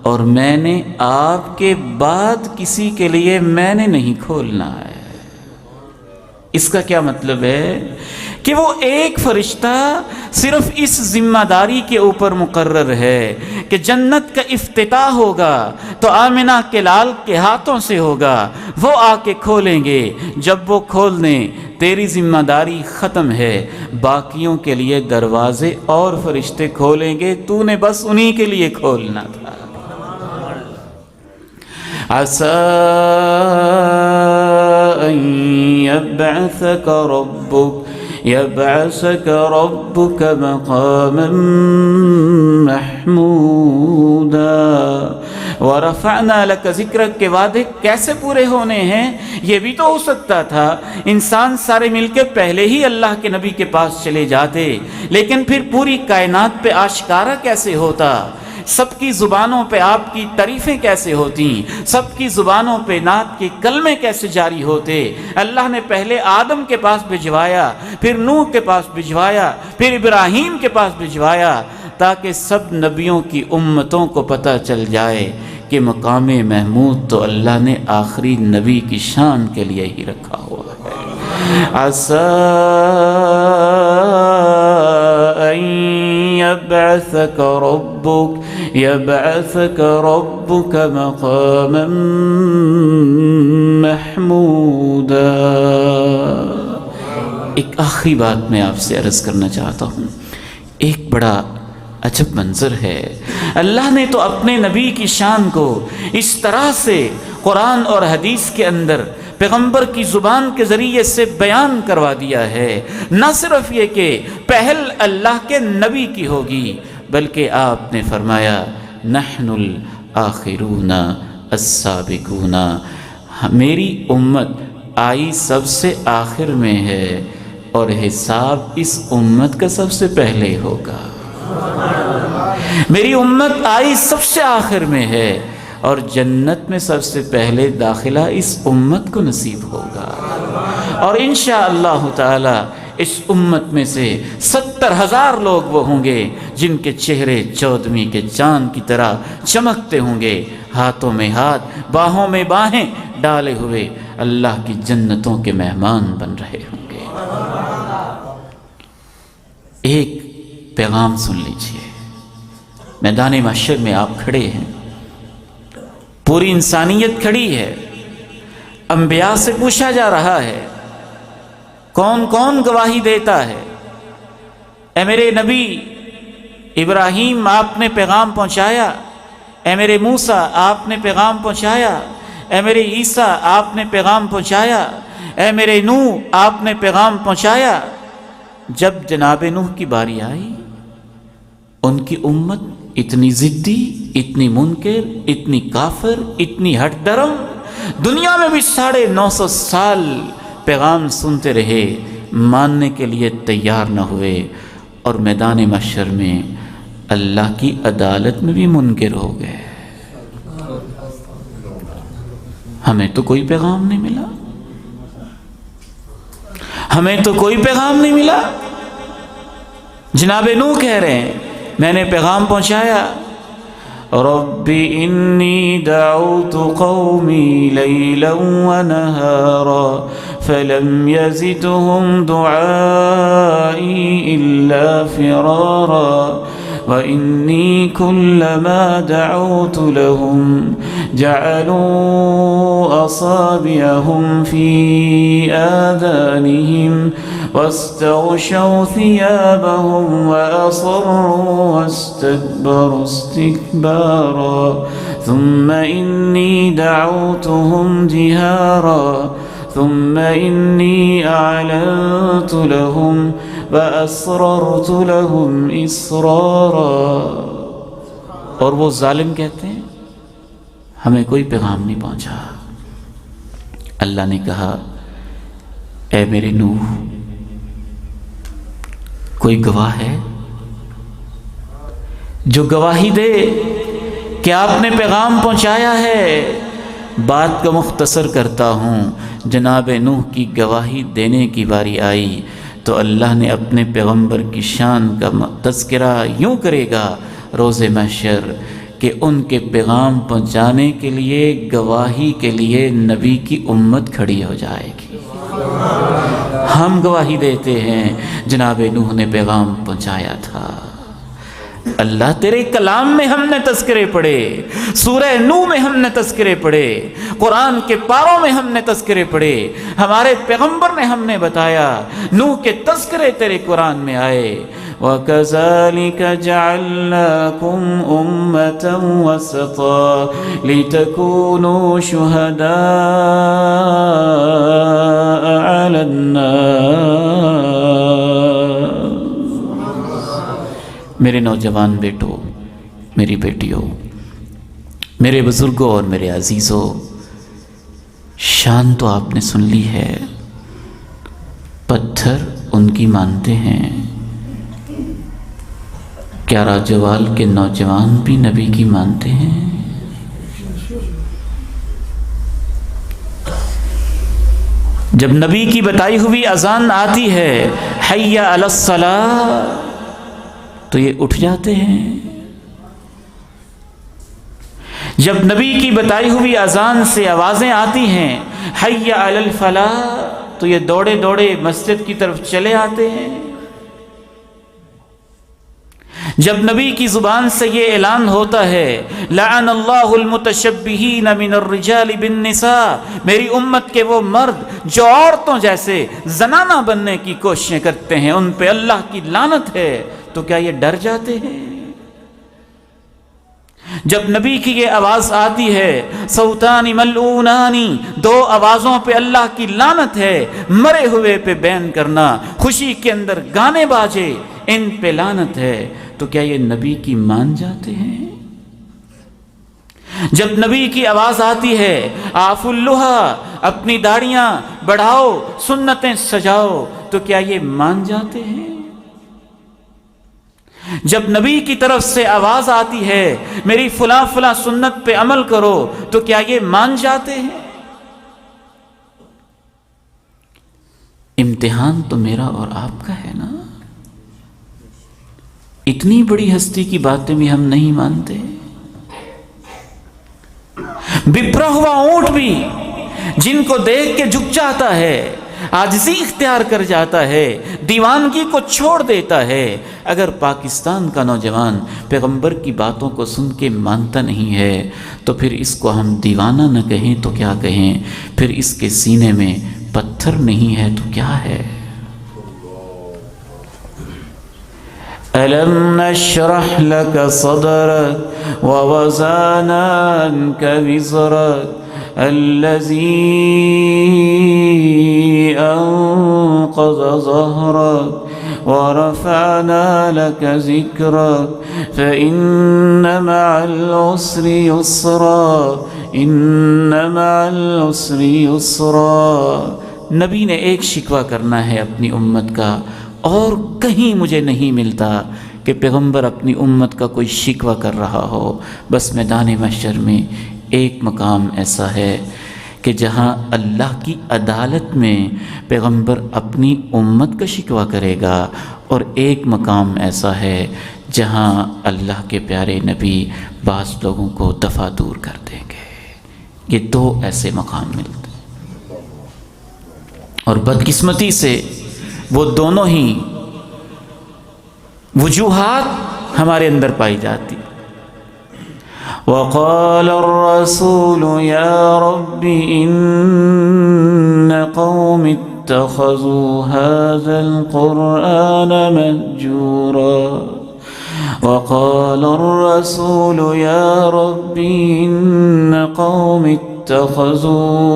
اور میں نے آپ کے بعد کسی کے لیے میں نے نہیں کھولنا ہے۔ اس کا کیا مطلب ہے کہ وہ ایک فرشتہ صرف اس ذمہ داری کے اوپر مقرر ہے کہ جنت کا افتتاح ہوگا تو آمنہ کے لال کے ہاتھوں سے ہوگا، وہ آ کے کھولیں گے۔ جب وہ کھول دیں تیری ذمہ داری ختم ہے، باقیوں کے لیے دروازے اور فرشتے کھولیں گے، تو نے بس انہی کے لیے کھولنا تھا۔ عسى أن يبعثك ربك مقاما محمودا ورفعنا لك ذکرک کے وعدے کیسے پورے ہونے ہیں؟ یہ بھی تو ہو سکتا تھا انسان سارے مل کے پہلے ہی اللہ کے نبی کے پاس چلے جاتے، لیکن پھر پوری کائنات پہ آشکارا کیسے ہوتا؟ سب کی زبانوں پہ آپ کی تعریفیں کیسے ہوتی؟ سب کی زبانوں پہ نعت کے کلمے کیسے جاری ہوتے؟ اللہ نے پہلے آدم کے پاس بھجوایا، پھر نوح کے پاس بھجوایا، پھر ابراہیم کے پاس بھجوایا، تاکہ سب نبیوں کی امتوں کو پتہ چل جائے کہ مقام محمود تو اللہ نے آخری نبی کی شان کے لیے ہی رکھا ہوا ہے۔ عسى أن يبعثك ربك مقاما محمودا۔ ایک آخری بات میں آپ سے عرض کرنا چاہتا ہوں، ایک بڑا عجب منظر ہے۔ اللہ نے تو اپنے نبی کی شان کو اس طرح سے قرآن اور حدیث کے اندر پیغمبر کی زبان کے ذریعے سے بیان کروا دیا ہے، نہ صرف یہ کہ پہل اللہ کے نبی کی ہوگی، بلکہ آپ نے فرمایا نحن الآخرون السابقون، میری امت آئی سب سے آخر میں ہے اور حساب اس امت کا سب سے پہلے ہوگا۔ میری امت آئی سب سے آخر میں ہے اور جنت میں سب سے پہلے داخلہ اس امت کو نصیب ہوگا۔ اور انشاءاللہ تعالی اس امت میں سے 70,000 لوگ وہ ہوں گے جن کے چہرے 14ویں کے چاند کی طرح چمکتے ہوں گے، ہاتھوں میں ہاتھ، باہوں میں باہیں ڈالے ہوئے اللہ کی جنتوں کے مہمان بن رہے ہوں گے۔ ایک پیغام سن لیجئے، میدان محشر میں آپ کھڑے ہیں، پوری انسانیت کھڑی ہے، انبیاء سے پوچھا جا رہا ہے کون کون گواہی دیتا ہے؟ اے میرے نبی ابراہیم آپ نے پیغام پہنچایا، اے میرے موسیٰ آپ نے پیغام پہنچایا، اے میرے عیسیٰ آپ نے پیغام پہنچایا، اے میرے نوح آپ نے پیغام پہنچایا۔ جب جناب نوح کی باری آئی، ان کی امت اتنی ضدی، اتنی منکر، اتنی کافر، اتنی ہٹ درم، دنیا میں بھی 950 سال پیغام سنتے رہے، ماننے کے لیے تیار نہ ہوئے، اور میدان محشر میں اللہ کی عدالت میں بھی منکر ہو گئے۔ ہمیں تو کوئی پیغام نہیں ملا، ہمیں تو کوئی پیغام نہیں ملا۔ جناب نوح کہہ رہے ہیں میں نے پیغام پہنچایا، رب انی دعوت قومی لیلا ونہارا فلم یزدہم دعائی الا فرارا وإني كلما دعوت لهم جعلوا أصابعهم في آذانهم واستغشوا ثيابهم وأصروا واستكبروا استكبارا ثم إني دعوتهم جهارا ثم إني أعلنت لهم وَأَسْرَرْتُ لَهُمْ إِسْرَارًا۔ اور وہ ظالم کہتے ہیں ہمیں کوئی پیغام نہیں پہنچا۔ اللہ نے کہا اے میرے نوح، کوئی گواہ ہے جو گواہی دے کہ آپ نے پیغام پہنچایا ہے؟ بات کا مختصر کرتا ہوں، جناب نوح کی گواہی دینے کی باری آئی تو اللہ نے اپنے پیغمبر کی شان کا تذکرہ یوں کرے گا روز محشر کہ ان کے پیغام پہنچانے کے لیے، گواہی کے لیے نبی کی امت کھڑی ہو جائے گی۔ ہم گواہی دیتے ہیں جناب نوح نے پیغام پہنچایا تھا۔ اللہ تیرے کلام میں ہم نے تذکرے پڑھے، سورہ نوح میں ہم نے تذکرے پڑھے، قرآن کے پاروں میں ہم نے تذکرے پڑھے، ہمارے پیغمبر نے ہم نے بتایا، نوح کے تذکرے تیرے قرآن میں آئے۔ وَكَذَلِكَ جَعَلْنَاكُمْ أُمَّةً وَسَطًا لِتَكُونُوا شُهَدَاءَ عَلَى النَّاسِ۔ میرے نوجوان بیٹوں، میری بیٹیوں، میرے بزرگوں اور میرے عزیزوں، شان تو آپ نے سن لی ہے، پتھر ان کی مانتے ہیں، کیا راجوال کے نوجوان بھی نبی کی مانتے ہیں؟ جب نبی کی بتائی ہوئی اذان آتی ہے حی علی الصلاۃ تو یہ اٹھ جاتے ہیں، جب نبی کی بتائی ہوئی اذان سے آوازیں آتی ہیں حی علی الفلاح تو یہ دوڑے دوڑے مسجد کی طرف چلے آتے ہیں، جب نبی کی زبان سے یہ اعلان ہوتا ہے لعن اللہ المتشبہین من الرجال بالنساء، میری امت کے وہ مرد جو عورتوں جیسے زنانہ بننے کی کوششیں کرتے ہیں ان پہ اللہ کی لعنت ہے، تو کیا یہ ڈر جاتے ہیں؟ جب نبی کی یہ آواز آتی ہے صوتانی ملعونانی، دو آوازوں پہ اللہ کی لعنت ہے، مرے ہوئے پہ بین کرنا، خوشی کے اندر گانے باجے ان پہ لعنت ہے، تو کیا یہ نبی کی مان جاتے ہیں؟ جب نبی کی آواز آتی ہے آفوا اللحیٰ، اپنی داڑیاں بڑھاؤ، سنتیں سجاؤ، تو کیا یہ مان جاتے ہیں؟ جب نبی کی طرف سے آواز آتی ہے میری فلاں فلاں سنت پہ عمل کرو، تو کیا یہ مان جاتے ہیں؟ امتحان تو میرا اور آپ کا ہے نا. اتنی بڑی ہستی کی باتیں بھی ہم نہیں مانتے. بپرا ہوا اونٹ بھی جن کو دیکھ کے جھک جاتا ہے، عاجزی اختیار کر جاتا ہے، دیوانگی کو چھوڑ دیتا ہے. اگر پاکستان کا نوجوان پیغمبر کی باتوں کو سن کے مانتا نہیں ہے تو پھر اس کو ہم دیوانہ نہ کہیں تو کیا کہیں؟ پھر اس کے سینے میں پتھر نہیں ہے تو کیا ہے؟ أَلَمْ نَشْرَحْ لَكَ صَدْرَكَ وَوَضَعْنَا عَنْكَ وِزْرَكَ الَّذِي أَنقَضَ ظَهْرَكَ وَرَفَعْنَا لَكَ ذِكْرَكَ فَإِنَّ مَعَ الْعُسْرِ يُسْرًا إِنَّ مَعَ الْعُسْرِ يُسْرًا. نبی نے ایک شکوہ کرنا ہے اپنی امت کا، اور کہیں مجھے نہیں ملتا کہ پیغمبر اپنی امت کا کوئی شکوہ کر رہا ہو. بس میدان محشر میں ایک مقام ایسا ہے کہ جہاں اللہ کی عدالت میں پیغمبر اپنی امت کا شکوہ کرے گا، اور ایک مقام ایسا ہے جہاں اللہ کے پیارے نبی بعض لوگوں کو دفع دور کر دیں گے. یہ دو ایسے مقام ملتے ہیں، اور بدقسمتی سے وہ دونوں ہی وجوہات ہمارے اندر پائی جاتی. وَقَالَ الرَّسُولُ يَا رَبِّ إِنَّ قَوْمِ اتَّخَذُوا هَذَا الْقُرْآنَ مَهْجُورًا. وَقَالَ الرَّسُولُ يَا رَبِّ إِنَّ قَوْمِ اتخذوا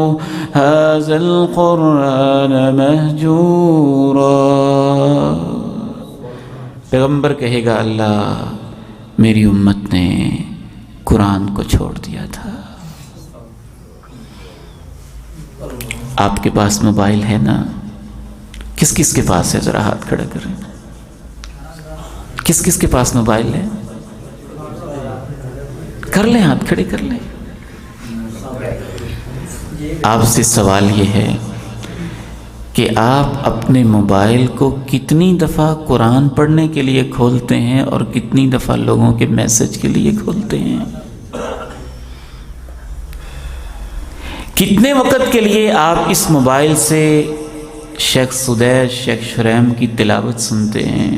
هذا القرآن مہجورا. پیغمبر کہے گا اللہ میری امت نے قرآن کو چھوڑ دیا تھا. آپ کے پاس موبائل ہے نا؟ کس کس کے پاس ہے؟ ذرا ہاتھ کھڑا کریں. کس کس کے پاس موبائل ہے؟ کر لیں، ہاتھ کھڑے کر لیں. آپ سے سوال یہ ہے کہ آپ اپنے موبائل کو کتنی دفعہ قرآن پڑھنے کے لیے کھولتے ہیں اور کتنی دفعہ لوگوں کے میسج کے لیے کھولتے ہیں؟ کتنے وقت کے لیے آپ اس موبائل سے شیخ سدیش، شیخ شریم کی تلاوت سنتے ہیں،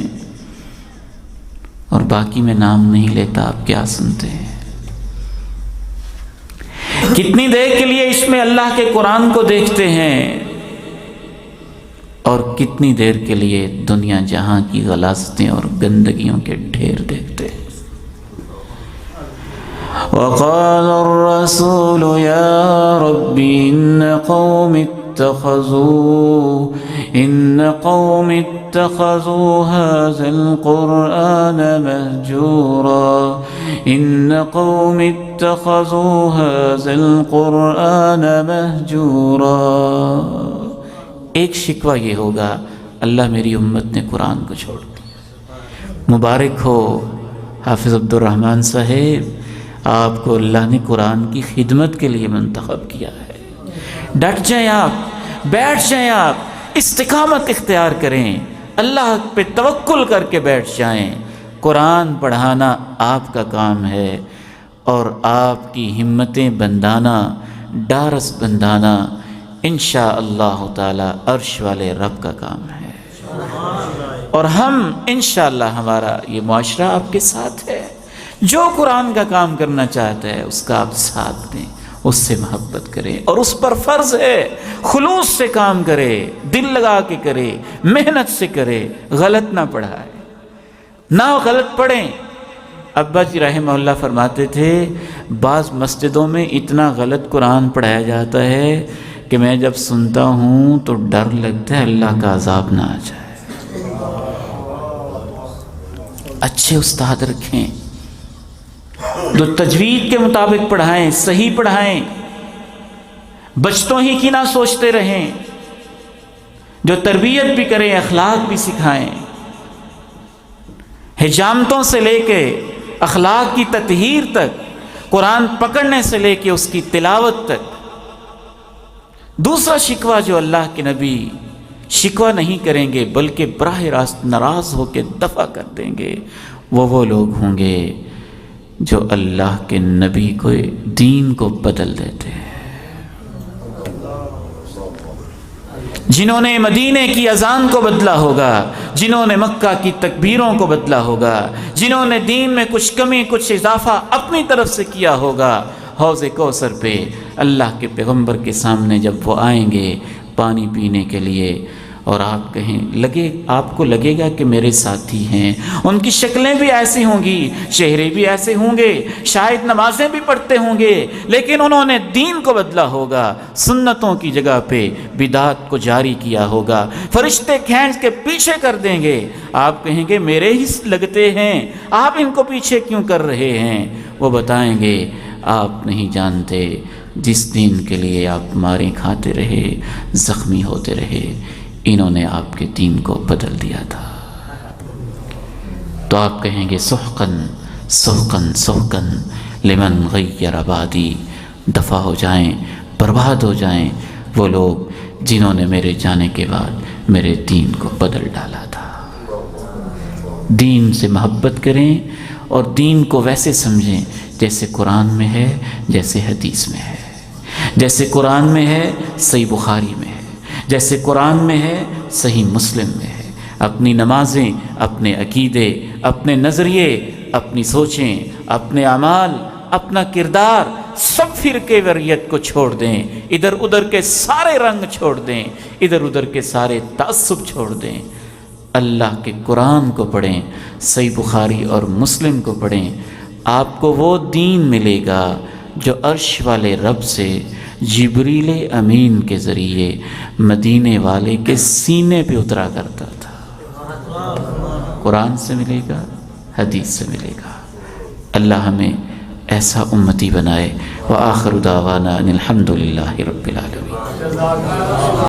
اور باقی میں نام نہیں لیتا، آپ کیا سنتے ہیں؟ کتنی دیر کے لیے اس میں اللہ کے قرآن کو دیکھتے ہیں، اور کتنی دیر کے لیے دنیا جہاں کی غلاظتیں اور گندگیوں کے ڈھیر دیکھتے ہیں؟ وقال الرسول يا رب إن قوم اتخذوا هذا القرآن مهجورا. إن قوم اتخذوا هذا القرآن مهجورا. ایک شکوہ یہ ہوگا اللہ میری امت نے قرآن کو چھوڑ دیا. مبارک ہو حافظ عبد الرحمن صاحب، آپ کو اللہ نے قرآن کی خدمت کے لیے منتخب کیا ہے. ڈٹ جائیں، آپ بیٹھ جائیں، آپ استقامت اختیار کریں، اللہ پہ توکل کر کے بیٹھ جائیں. قرآن پڑھانا آپ کا کام ہے، اور آپ کی ہمتیں بندانا، ڈارس بندانا انشاءاللہ تعالی عرش والے رب کا کام ہے. اور ہم انشاءاللہ ہمارا یہ معاشرہ آپ کے ساتھ ہے. جو قرآن کا کام کرنا چاہتا ہے اس کا آپ ساتھ دیں، اس سے محبت کریں، اور اس پر فرض ہے خلوص سے کام کرے، دل لگا کے کرے، محنت سے کرے، غلط نہ پڑھائے، نہ غلط پڑھیں. ابا جی رحمہ اللہ فرماتے تھے بعض مسجدوں میں اتنا غلط قرآن پڑھایا جاتا ہے کہ میں جب سنتا ہوں تو ڈر لگتا ہے اللہ کا عذاب نہ آ جائے. اچھے استاد رکھیں جو تجوید کے مطابق پڑھائیں، صحیح پڑھائیں، بچتوں ہی کی نہ سوچتے رہیں، جو تربیت بھی کریں، اخلاق بھی سکھائیں. حجامتوں سے لے کے اخلاق کی تطہیر تک، قرآن پکڑنے سے لے کے اس کی تلاوت تک. دوسرا شکوہ جو اللہ کے نبی شکوہ نہیں کریں گے بلکہ براہ راست ناراض ہو کے دفع کر دیں گے، وہ لوگ ہوں گے جو اللہ کے نبی کو دین کو بدل دیتے ہیں، جنہوں نے مدینے کی اذان کو بدلا ہوگا، جنہوں نے مکہ کی تکبیروں کو بدلا ہوگا، جنہوں نے دین میں کچھ کمی کچھ اضافہ اپنی طرف سے کیا ہوگا، حوض کوثر پہ اللہ کے پیغمبر کے سامنے جب وہ آئیں گے پانی پینے کے لیے، اور آپ کو لگے گا کہ میرے ساتھی ہیں، ان کی شکلیں بھی ایسی ہوں گی، چہرے بھی ایسے ہوں گے، شاید نمازیں بھی پڑھتے ہوں گے، لیکن انہوں نے دین کو بدلا ہوگا، سنتوں کی جگہ پہ بدعات کو جاری کیا ہوگا، فرشتے کھینچ کے پیچھے کر دیں گے، آپ کہیں گے میرے ہی لگتے ہیں، آپ ان کو پیچھے کیوں کر رہے ہیں؟ وہ بتائیں گے آپ نہیں جانتے، جس دین کے لیے آپ ماریں کھاتے رہے، زخمی ہوتے رہے، انہوں نے آپ کے دین کو بدل دیا تھا۔ تو آپ کہیں گے سحقن سحقن سحقن لمن غیر آبادی، دفع ہو جائیں، برباد ہو جائیں وہ لوگ جنہوں نے میرے جانے کے بعد میرے دین کو بدل ڈالا تھا۔ دین سے محبت کریں اور دین کو ویسے سمجھیں جیسے قرآن میں ہے، جیسے حدیث میں ہے، جیسے قرآن میں ہے صحیح بخاری میں ہے، جیسے قرآن میں ہے صحیح مسلم میں ہے۔ اپنی نمازیں، اپنے عقیدے، اپنے نظریے، اپنی سوچیں، اپنے اعمال، اپنا کردار، سب فرقے وریت کو چھوڑ دیں، ادھر ادھر کے سارے رنگ چھوڑ دیں، ادھر ادھر کے سارے تعصب چھوڑ دیں، اللہ کے قرآن کو پڑھیں، صحیح بخاری اور مسلم کو پڑھیں، آپ کو وہ دین ملے گا جو عرش والے رب سے جبریل امین کے ذریعے مدینے والے کے سینے پہ اترا کرتا تھا۔ قرآن سے ملے گا، حدیث سے ملے گا۔ اللہ ہمیں ایسا امتی بنائے۔ وآخر دعوانا ان الحمد للہ رب العالمین۔